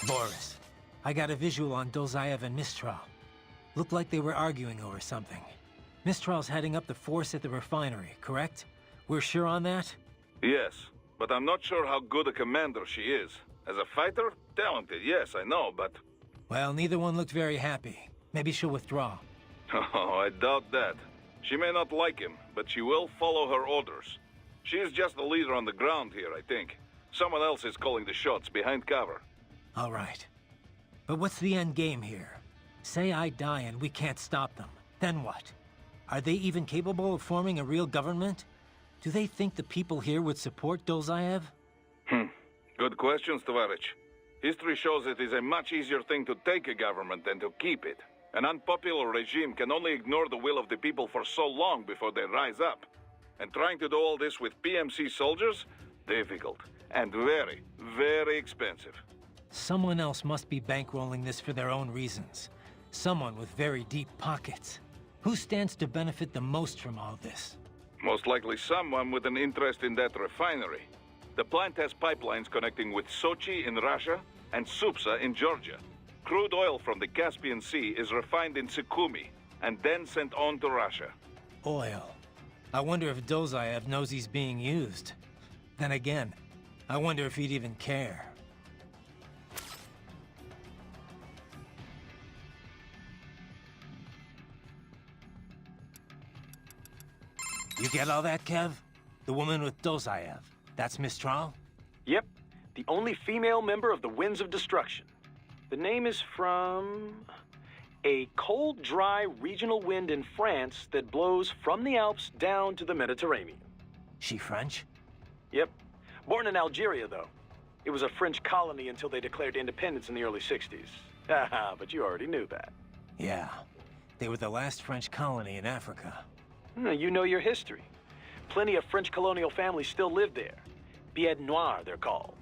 Boris, I got a visual on Dolzaev and Mistral. Looked like they were arguing over something. Mistral's heading up the force at the refinery, correct? We're sure on that? Yes, but I'm not sure how good a commander she is. As a fighter, talented, yes, I know, but... Well, neither one looked very happy. Maybe she'll withdraw. Oh, I doubt that. She may not like him, but she will follow her orders. She is just the leader on the ground here, I think. Someone else is calling the shots behind cover. All right. But what's the end game here? Say I die and we can't stop them. Then what? Are they even capable of forming a real government? Do they think the people here would support Dolzaev? Good question, Tovarich. History shows it is a much easier thing to take a government than to keep it. An unpopular regime can only ignore the will of the people for so long before they rise up. And trying to do all this with PMC soldiers? Difficult. And very, very expensive. Someone else must be bankrolling this for their own reasons. Someone with very deep pockets. Who stands to benefit the most from all this? Most likely someone with an interest in that refinery. The plant has pipelines connecting with Sochi in Russia and Supsa in Georgia. Crude oil from the Caspian Sea is refined in Sukhumi and then sent on to Russia. Oil. I wonder if Dolzaev knows he's being used. Then again, I wonder if he'd even care. You get all that, Kev? The woman with Dolzaev. That's Mistral? Yep. The only female member of the Winds of Destruction. The name is from... a cold, dry regional wind in France that blows from the Alps down to the Mediterranean. She French? Yep. Born in Algeria, though. It was a French colony until they declared independence in the early 60s. Haha, but you already knew that. Yeah. They were the last French colony in Africa. You know your history. Plenty of French colonial families still live there. Billets Noirs, they're called.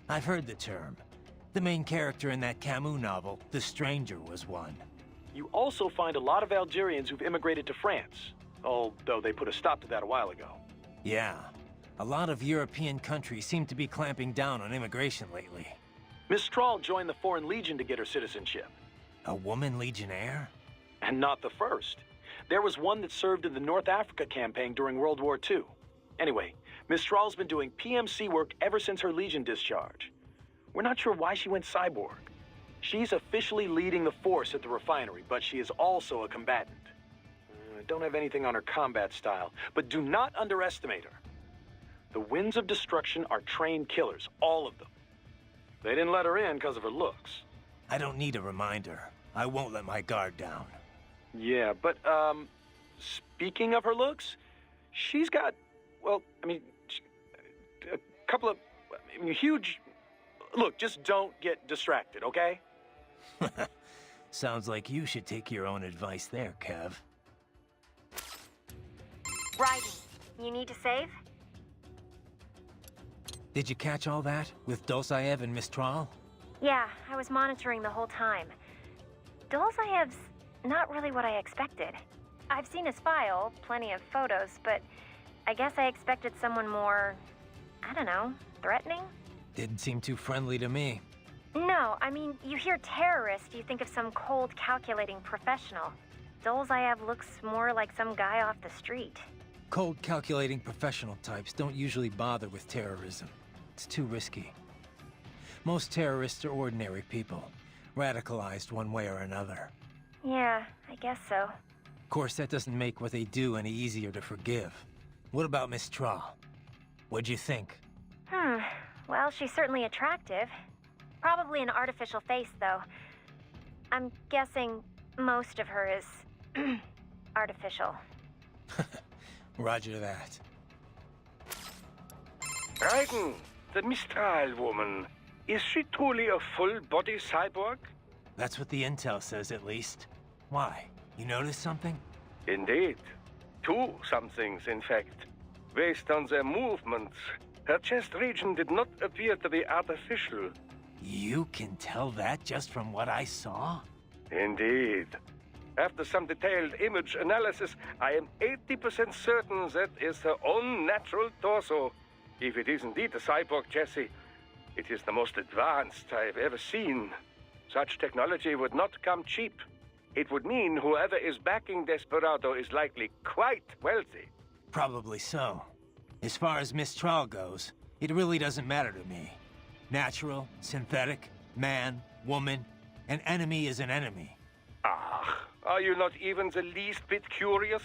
I've heard the term. The main character in that Camus novel, The Stranger, was one. You also find a lot of Algerians who've immigrated to France, although they put a stop to that a while ago. Yeah. A lot of European countries seem to be clamping down on immigration lately. Mistral joined the Foreign Legion to get her citizenship. A woman legionnaire? And not the first. There was one that served in the North Africa campaign during World War II. Anyway, Mistral's been doing PMC work ever since her Legion discharge. We're not sure why she went cyborg. She's officially leading the force at the refinery, but she is also a combatant. I don't have anything on her combat style, but do not underestimate her. The Winds of Destruction are trained killers, all of them. They didn't let her in because of her looks. I don't need a reminder. I won't let my guard down. Yeah, but, speaking of her looks, she's got, well, I mean, a couple of huge... Look, just don't get distracted, okay? Sounds like you should take your own advice there, Kev. Raiden, you need to save? Did you catch all that? With Dosaev and Mistral? Yeah, I was monitoring the whole time. Dolzaev's not really what I expected. I've seen his file, plenty of photos, but I guess I expected someone more, I don't know, threatening? Didn't seem too friendly to me. No, I mean, you hear terrorist, you think of some cold, calculating professional. Dolzaev looks more like some guy off the street. Cold, calculating professional types don't usually bother with terrorism. It's too risky. Most terrorists are ordinary people, radicalized one way or another. Yeah, I guess so. Of course, that doesn't make what they do any easier to forgive. What about Mistral? What'd you think? Well, she's certainly attractive. Probably an artificial face, though. I'm guessing most of her is... artificial. Roger that. Raiden, the Mistral woman. Is she truly a full-body cyborg? That's what the intel says, at least. Why? You notice something? Indeed. Two somethings, in fact. Based on their movements, her chest region did not appear to be artificial. You can tell that just from what I saw? Indeed. After some detailed image analysis, I am 80% certain that is her own natural torso. If it is indeed a cyborg chassis, it is the most advanced I've ever seen. Such technology would not come cheap. It would mean whoever is backing Desperado is likely quite wealthy. Probably so. As far as Mistral goes, it really doesn't matter to me. Natural, synthetic, man, woman, an enemy is an enemy. Ah, are you not even the least bit curious?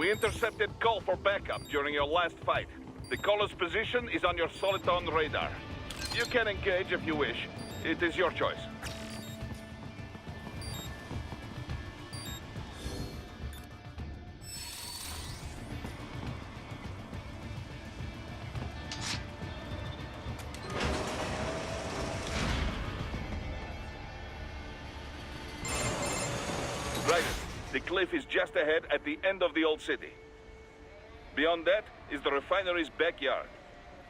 We intercepted call for backup during your last fight. The caller's position is on your Soliton radar. You can engage if you wish. It is your choice. Right. The cliff is just ahead at the end of the old city. Beyond that is the refinery's backyard.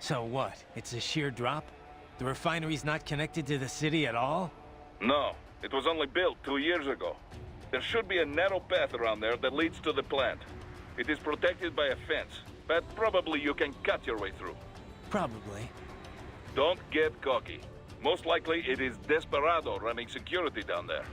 So what? It's a sheer drop? The refinery's not connected to the city at all? No, it was only built 2 years ago. There should be a narrow path around there that leads to the plant. It is protected by a fence, but probably you can cut your way through. Probably. Don't get cocky. Most likely it is Desperado running security down there.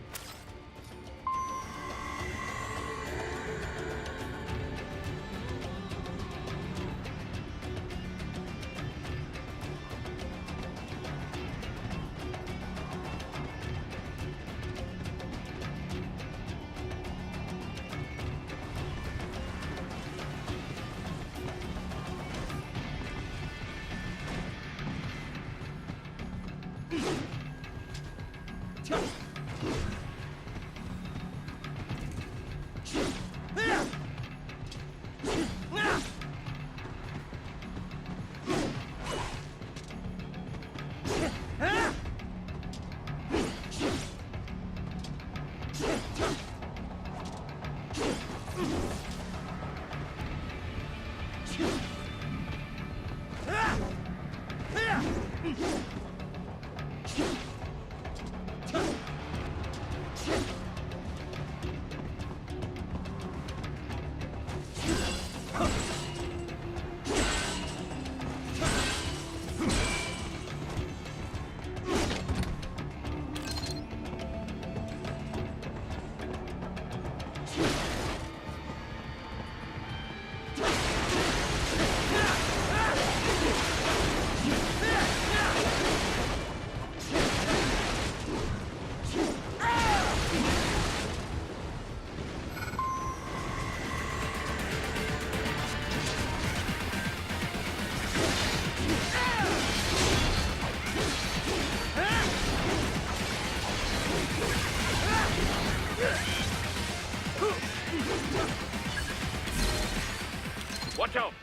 Watch out!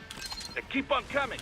They keep on coming!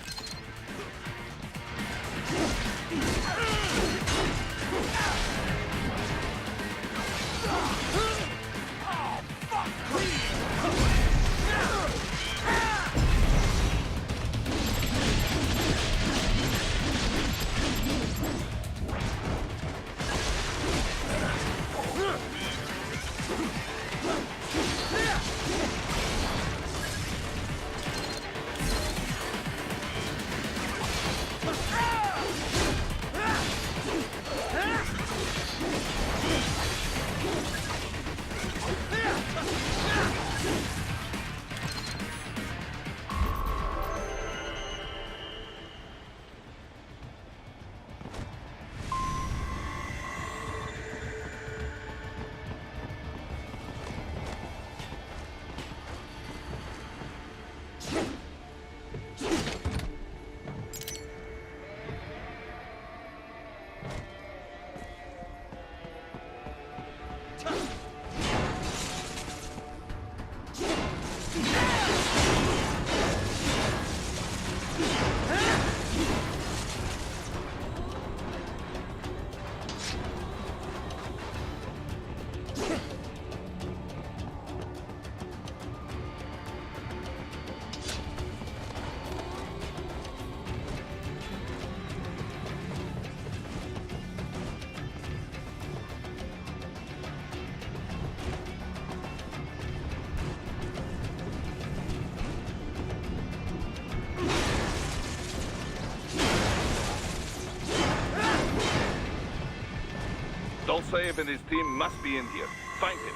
Dolcev and his team must be in here. Find him.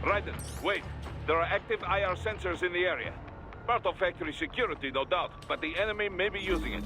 Raiden, wait. There are active IR sensors in the area. Part of factory security, no doubt, but the enemy may be using it.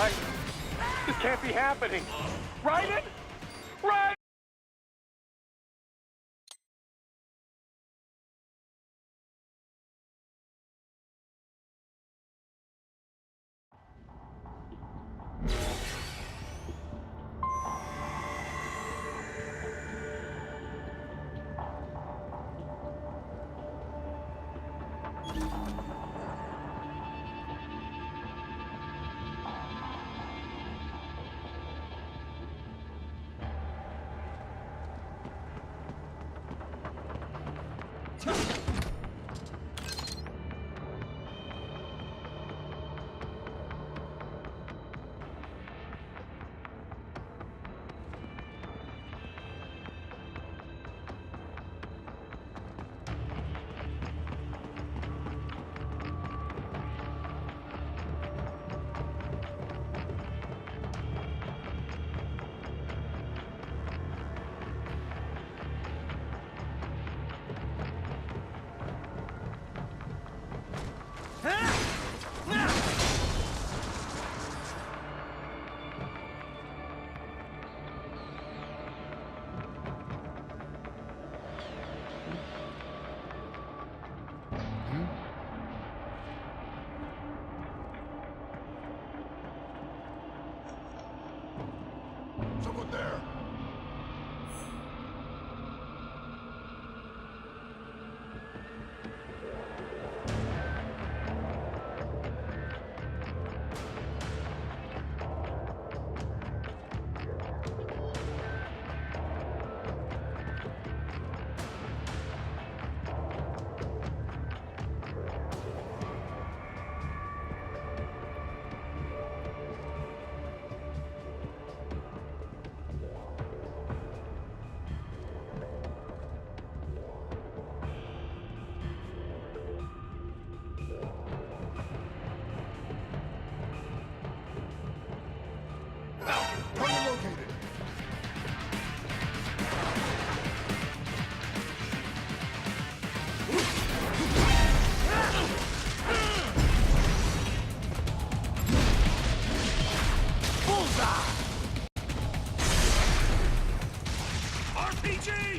Right? This can't be happening. Raiden? Raiden! RPG!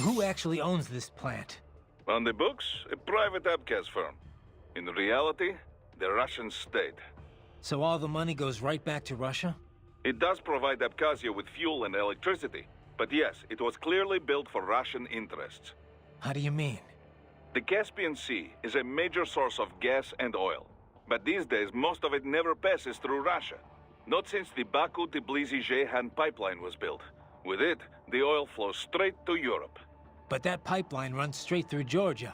Who actually owns this plant? On the books, a private Abkhaz firm. In reality, the Russian state. So all the money goes right back to Russia? It does provide Abkhazia with fuel and electricity. But yes, it was clearly built for Russian interests. How do you mean? The Caspian Sea is a major source of gas and oil. But these days, most of it never passes through Russia. Not since the Baku-Tbilisi-Ceyhan pipeline was built. With it, the oil flows straight to Europe. But that pipeline runs straight through Georgia.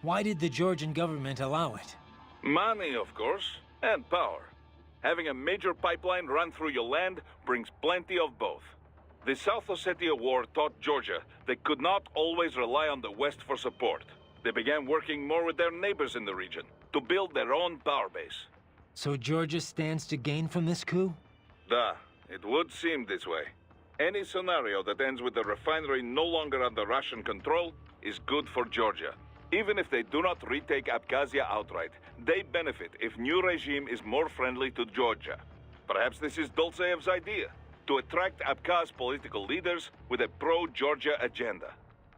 Why did the Georgian government allow it? Money, of course, and power. Having a major pipeline run through your land brings plenty of both. The South Ossetia War taught Georgia they could not always rely on the West for support. They began working more with their neighbors in the region to build their own power base. So Georgia stands to gain from this coup? It would seem this way. Any scenario that ends with the refinery no longer under Russian control is good for Georgia. Even if they do not retake Abkhazia outright, they benefit if new regime is more friendly to Georgia. Perhaps this is Dolzaev's idea, to attract Abkhaz political leaders with a pro-Georgia agenda.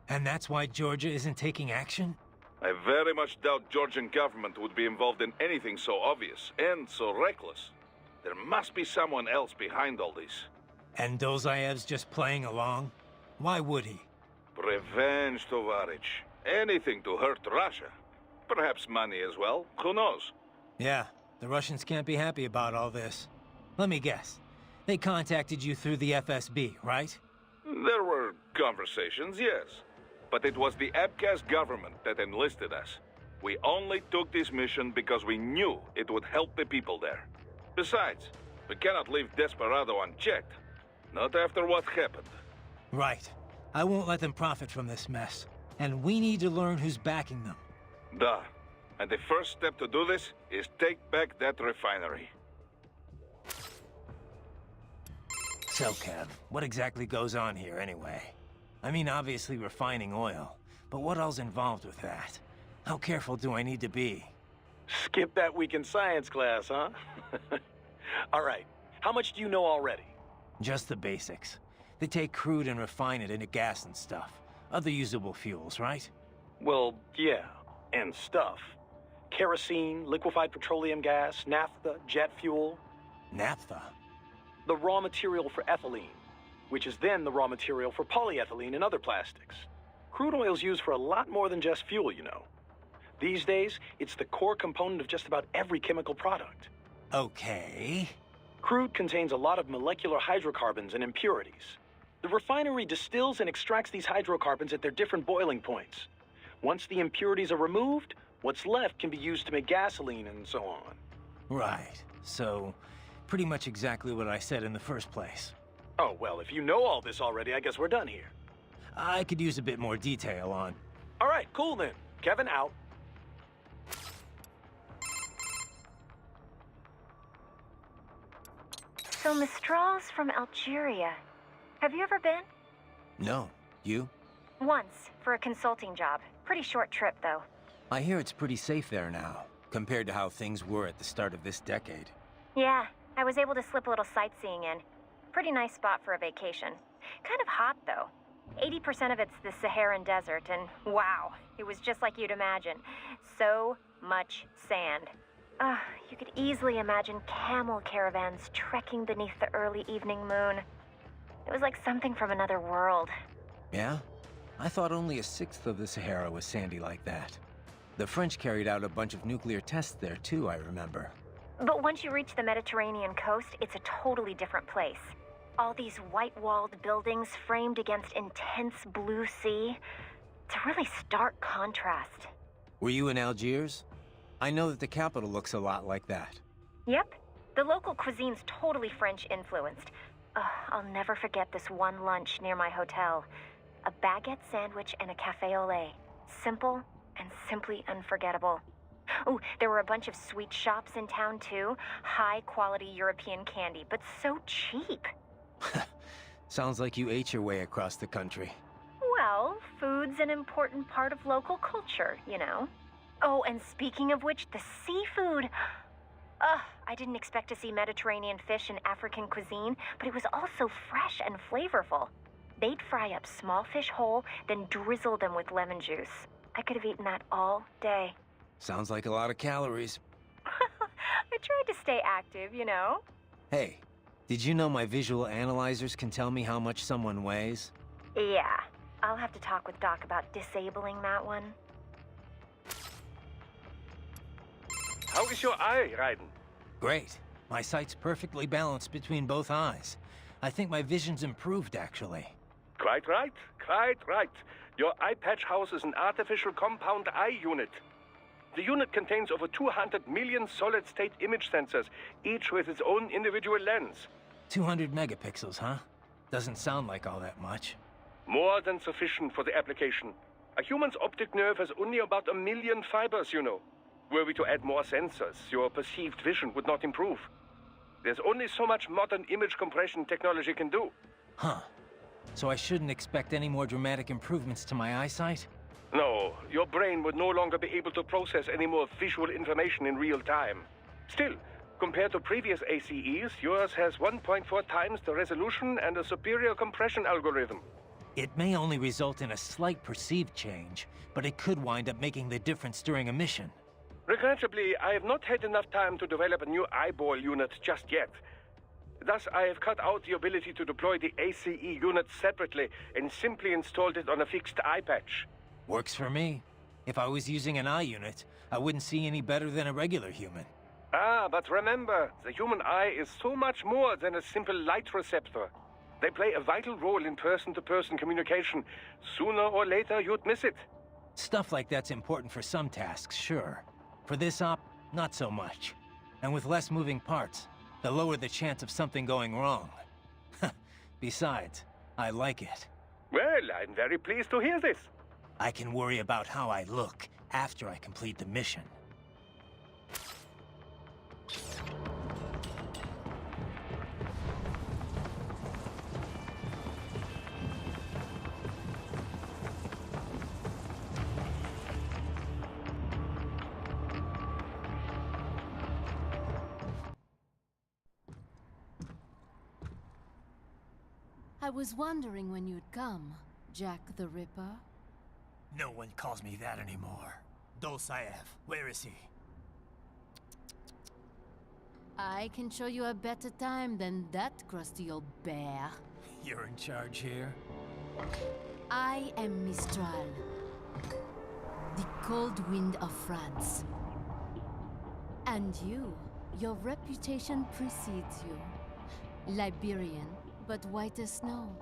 And that's why Georgia isn't taking action? I very much doubt Georgian government would be involved in anything so obvious and so reckless. There must be someone else behind all this. And Dolzaev's just playing along? Why would he? Revenge, Tovarich. Anything to hurt Russia. Perhaps money as well. Who knows? Yeah, the Russians can't be happy about all this. Let me guess. They contacted you through the FSB, right? There were conversations, yes. But it was the Abkhaz government that enlisted us. We only took this mission because we knew it would help the people there. Besides, we cannot leave Desperado unchecked. Not after what happened. Right. I won't let them profit from this mess. And we need to learn who's backing them. Duh. And the first step to do this is take back that refinery. So, Kev, what exactly goes on here anyway? I mean, obviously refining oil, but what else involved with that? How careful do I need to be? Skip that week in science class, huh? All right. How much do you know already? Just the basics. They take crude and refine it into gas and stuff. Other usable fuels, right? Well, yeah. And stuff. Kerosene, liquefied petroleum gas, naphtha, jet fuel. Naphtha? The raw material for ethylene, which is then the raw material for polyethylene and other plastics. Crude oil's used for a lot more than just fuel, you know. These days, it's the core component of just about every chemical product. Okay. Crude contains a lot of molecular hydrocarbons and impurities. The refinery distills and extracts these hydrocarbons at their different boiling points. Once the impurities are removed, what's left can be used to make gasoline and so on. Right. So, pretty much exactly what I said in the first place. Oh, well, if you know all this already, I guess we're done here. I could use a bit more detail on... All right, cool then. Kevin out. So Mistral's from Algeria. Have you ever been? No. You? Once, for a consulting job. Pretty short trip, though. I hear it's pretty safe there now, compared to how things were at the start of this decade. Yeah, I was able to slip a little sightseeing in. Pretty nice spot for a vacation. Kind of hot, though. 80% of it's the Saharan desert, and wow, it was just like you'd imagine. So much sand. You could easily imagine camel caravans trekking beneath the early evening moon. It was like something from another world. Yeah? I thought only a sixth of the Sahara was sandy like that. The French carried out a bunch of nuclear tests there too, I remember. But once you reach the Mediterranean coast, it's a totally different place. All these white-walled buildings framed against intense blue sea. It's a really stark contrast. Were you in Algiers? I know that the capital looks a lot like that. Yep. The local cuisine's totally French-influenced. I'll never forget this one lunch near my hotel. A baguette sandwich and a café au lait. Simple and simply unforgettable. Oh, there were a bunch of sweet shops in town, too. High-quality European candy, but so cheap. Sounds like you ate your way across the country. Well, food's an important part of local culture, you know. Oh, and speaking of which, the seafood. I didn't expect to see Mediterranean fish in African cuisine, but it was also fresh and flavorful. They'd fry up small fish whole, then drizzle them with lemon juice. I could have eaten that all day. Sounds like a lot of calories. I tried to stay active, you know. Hey, did you know my visual analyzers can tell me how much someone weighs? Yeah, I'll have to talk with Doc about disabling that one. How is your eye, Raiden? Great. My sight's perfectly balanced between both eyes. I think my vision's improved, actually. Quite right, quite right. Your eye patch houses an artificial compound eye unit. The unit contains over 200 million solid-state image sensors, each with its own individual lens. 200 megapixels, huh? Doesn't sound like all that much. More than sufficient for the application. A human's optic nerve has only about 1 million fibers, you know. Were we to add more sensors, your perceived vision would not improve. There's only so much modern image compression technology can do. Huh. So I shouldn't expect any more dramatic improvements to my eyesight? No, your brain would no longer be able to process any more visual information in real time. Still, compared to previous ACEs, yours has 1.4 times the resolution and a superior compression algorithm. It may only result in a slight perceived change, but it could wind up making the difference during a mission. Regrettably, I have not had enough time to develop a new eyeball unit just yet. Thus, I have cut out the ability to deploy the ACE unit separately and simply installed it on a fixed eye patch. Works for me. If I was using an eye unit, I wouldn't see any better than a regular human. Ah, but remember, the human eye is so much more than a simple light receptor. They play a vital role in person-to-person communication. Sooner or later, you'd miss it. Stuff like that's important for some tasks, sure. For this op, not so much. And with less moving parts, the lower the chance of something going wrong. Besides, I like it. Well, I'm very pleased to hear this. I can worry about how I look after I complete the mission. I was wondering when you'd come, Jack the Ripper. No one calls me that anymore. Dolsaev, where is he? I can show you a better time than that crusty old bear. You're in charge here? I am Mistral, the cold wind of France. And you, your reputation precedes you. Liberian, but white as snow.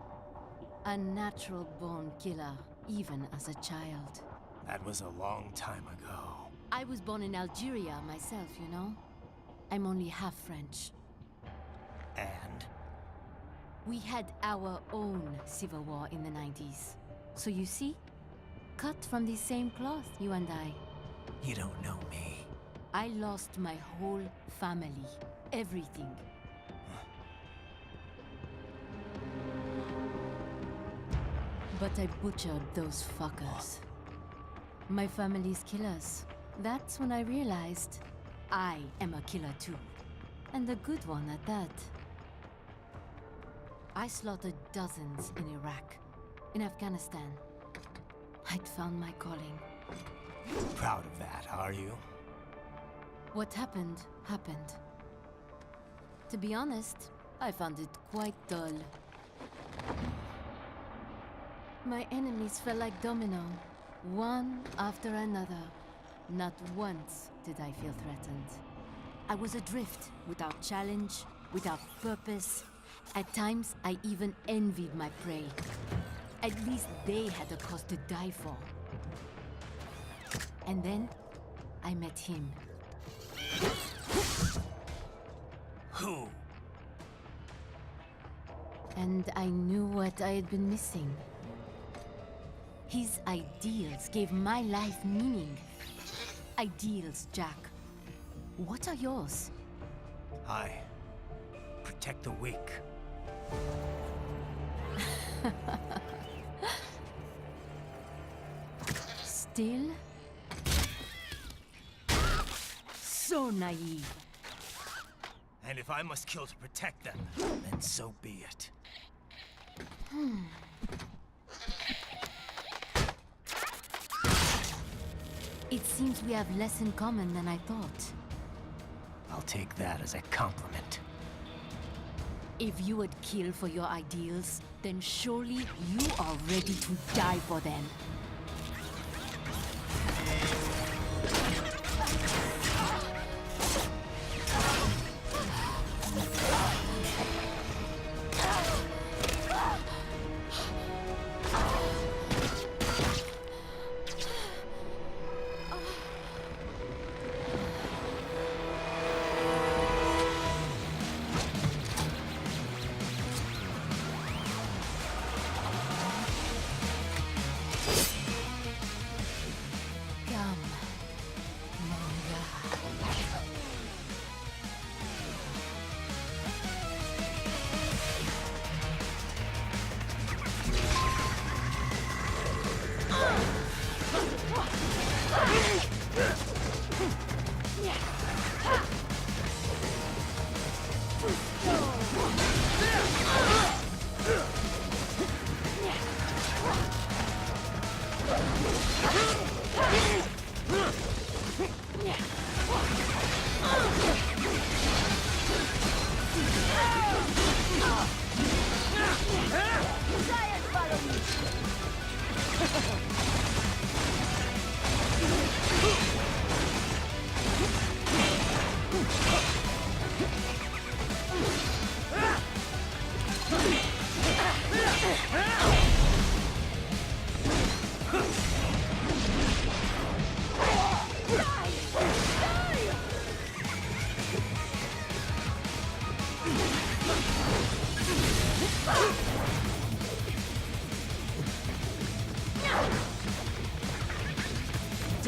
A natural-born killer, even as a child. That was a long time ago. I was born in Algeria myself, you know? I'm only half French. And? We had our own civil war in the 90s. So you see? Cut from the same cloth, you and I. You don't know me. I lost my whole family. Everything. But I butchered those fuckers. My family's killers. That's when I realized I am a killer too. And a good one at that. I slaughtered dozens in Iraq, in Afghanistan. I'd found my calling. Proud of that, are you? What happened, happened. To be honest, I found it quite dull. My enemies fell like domino, one after another. Not once did I feel threatened. I was adrift, without challenge, without purpose. At times, I even envied my prey. At least they had a cause to die for. And then, I met him. Who? And I knew what I had been missing. His ideals gave my life meaning. Ideals, Jack. What are yours? I protect the weak. Still? So naive. And if I must kill to protect them, then so be it. It seems we have less in common than I thought. I'll take that as a compliment. If you would kill for your ideals, then surely you are ready to die for them.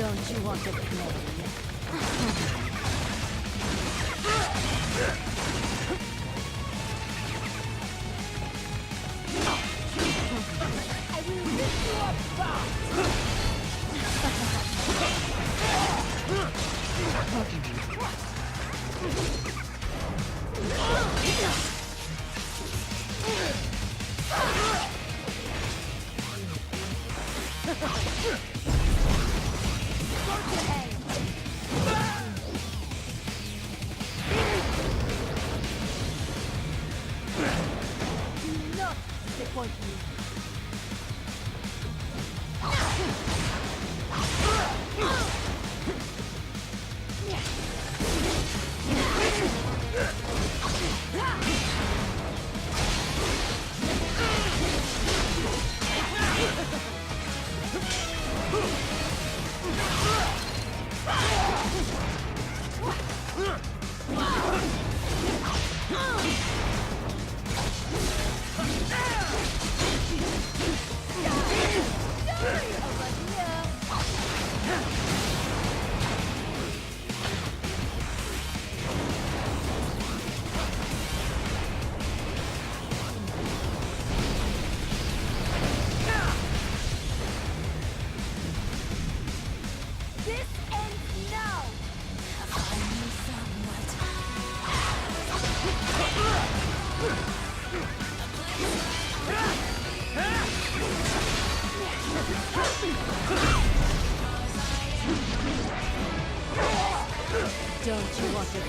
Don't you want to play? I will lift you up Do not disappoint me. This ends now! I knew somewhat. Don't you want to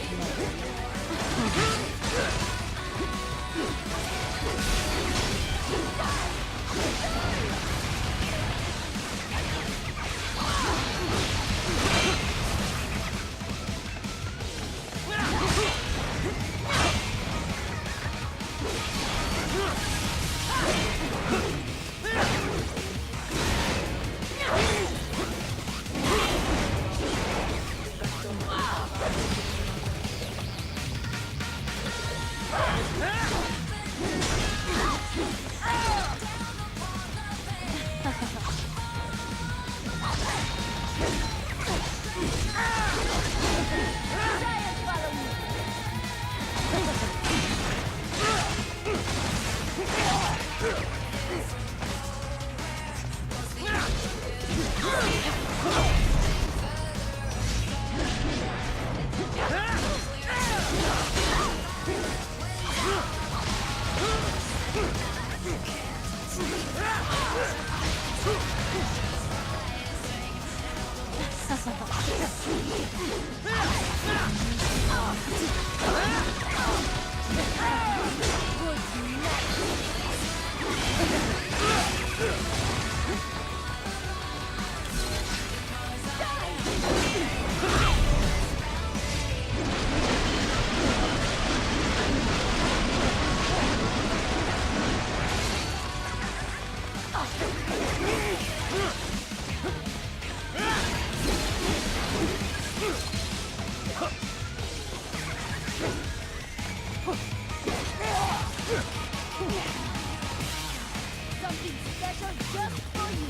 Something special just for you.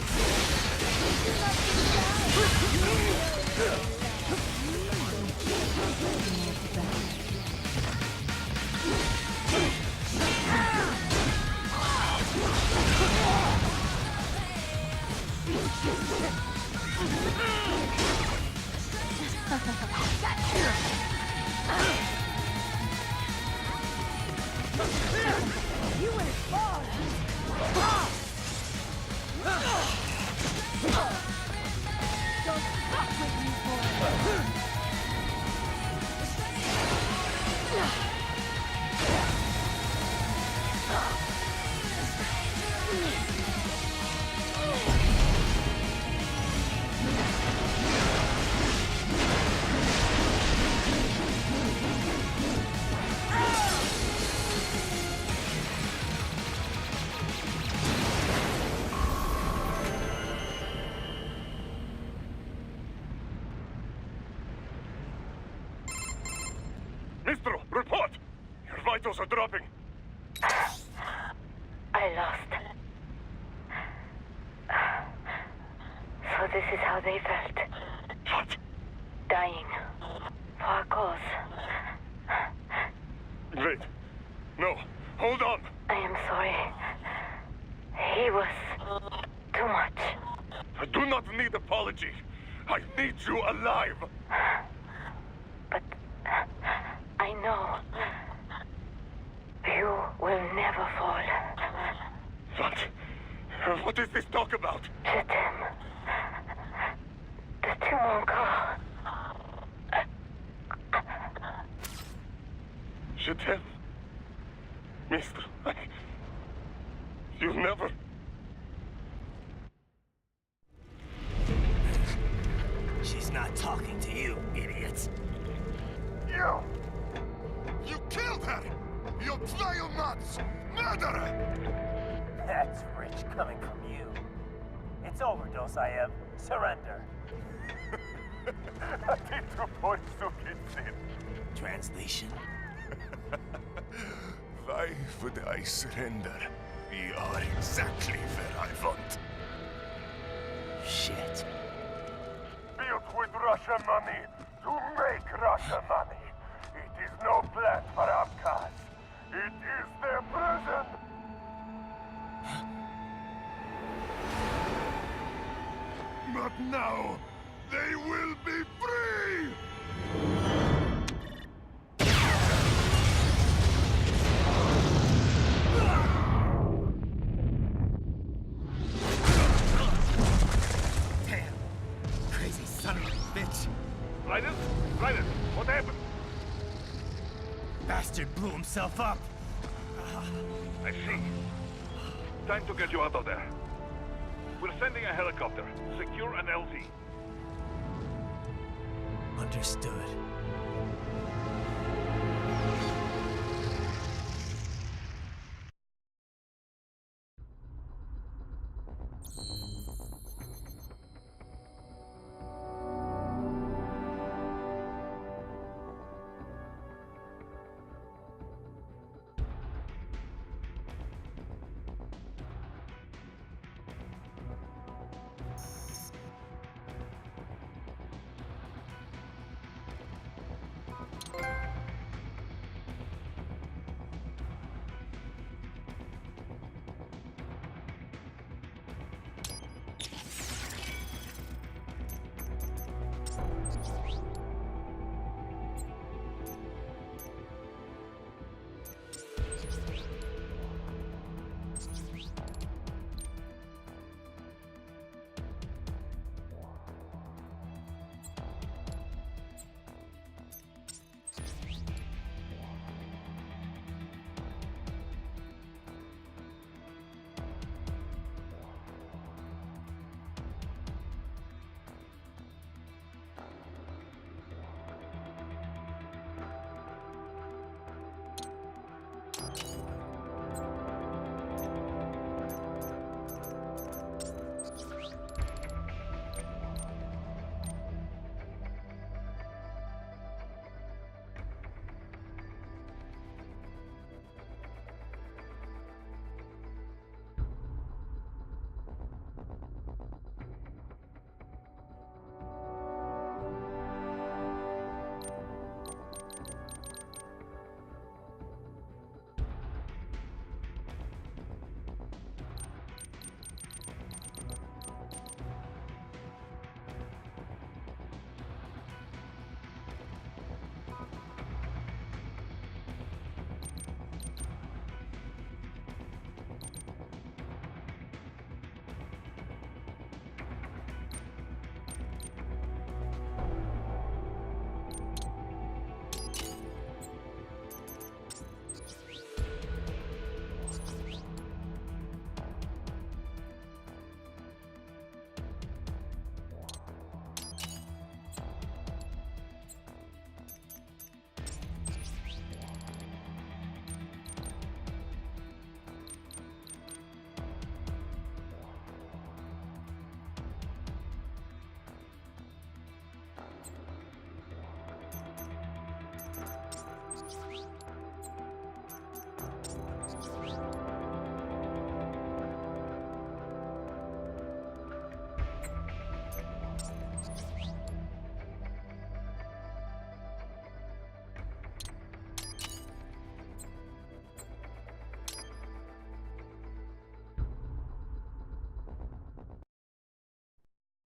You will fall. Don't fuck with me, boy. Mistral, report! Your vitals are dropping. I lost. So this is how they felt. dying. For a cause. Wait. No. Hold on. I am sorry. He was too much. I do not need apology. I need you alive. But I know you will never fall. What? What is this talk about? Je t'aime. De tout mon corps. Je t'aime. Mistral, you never... She's not talking to you, idiot. You killed her! You vile nuts! Murderer! That's rich coming from you. It's overdose, I am. Surrender. Translation. Why would I surrender? You are exactly where I want. Shit. Built with Russian money to make Russian money. It is no plan for Abkhaz. It is their prison. But now, they will be free! Damn. Crazy son of a bitch. Raiden? Raiden, what happened? Bastard blew himself up. I see. Time to get you out of there. We're sending a helicopter. Secure an LZ. Understood.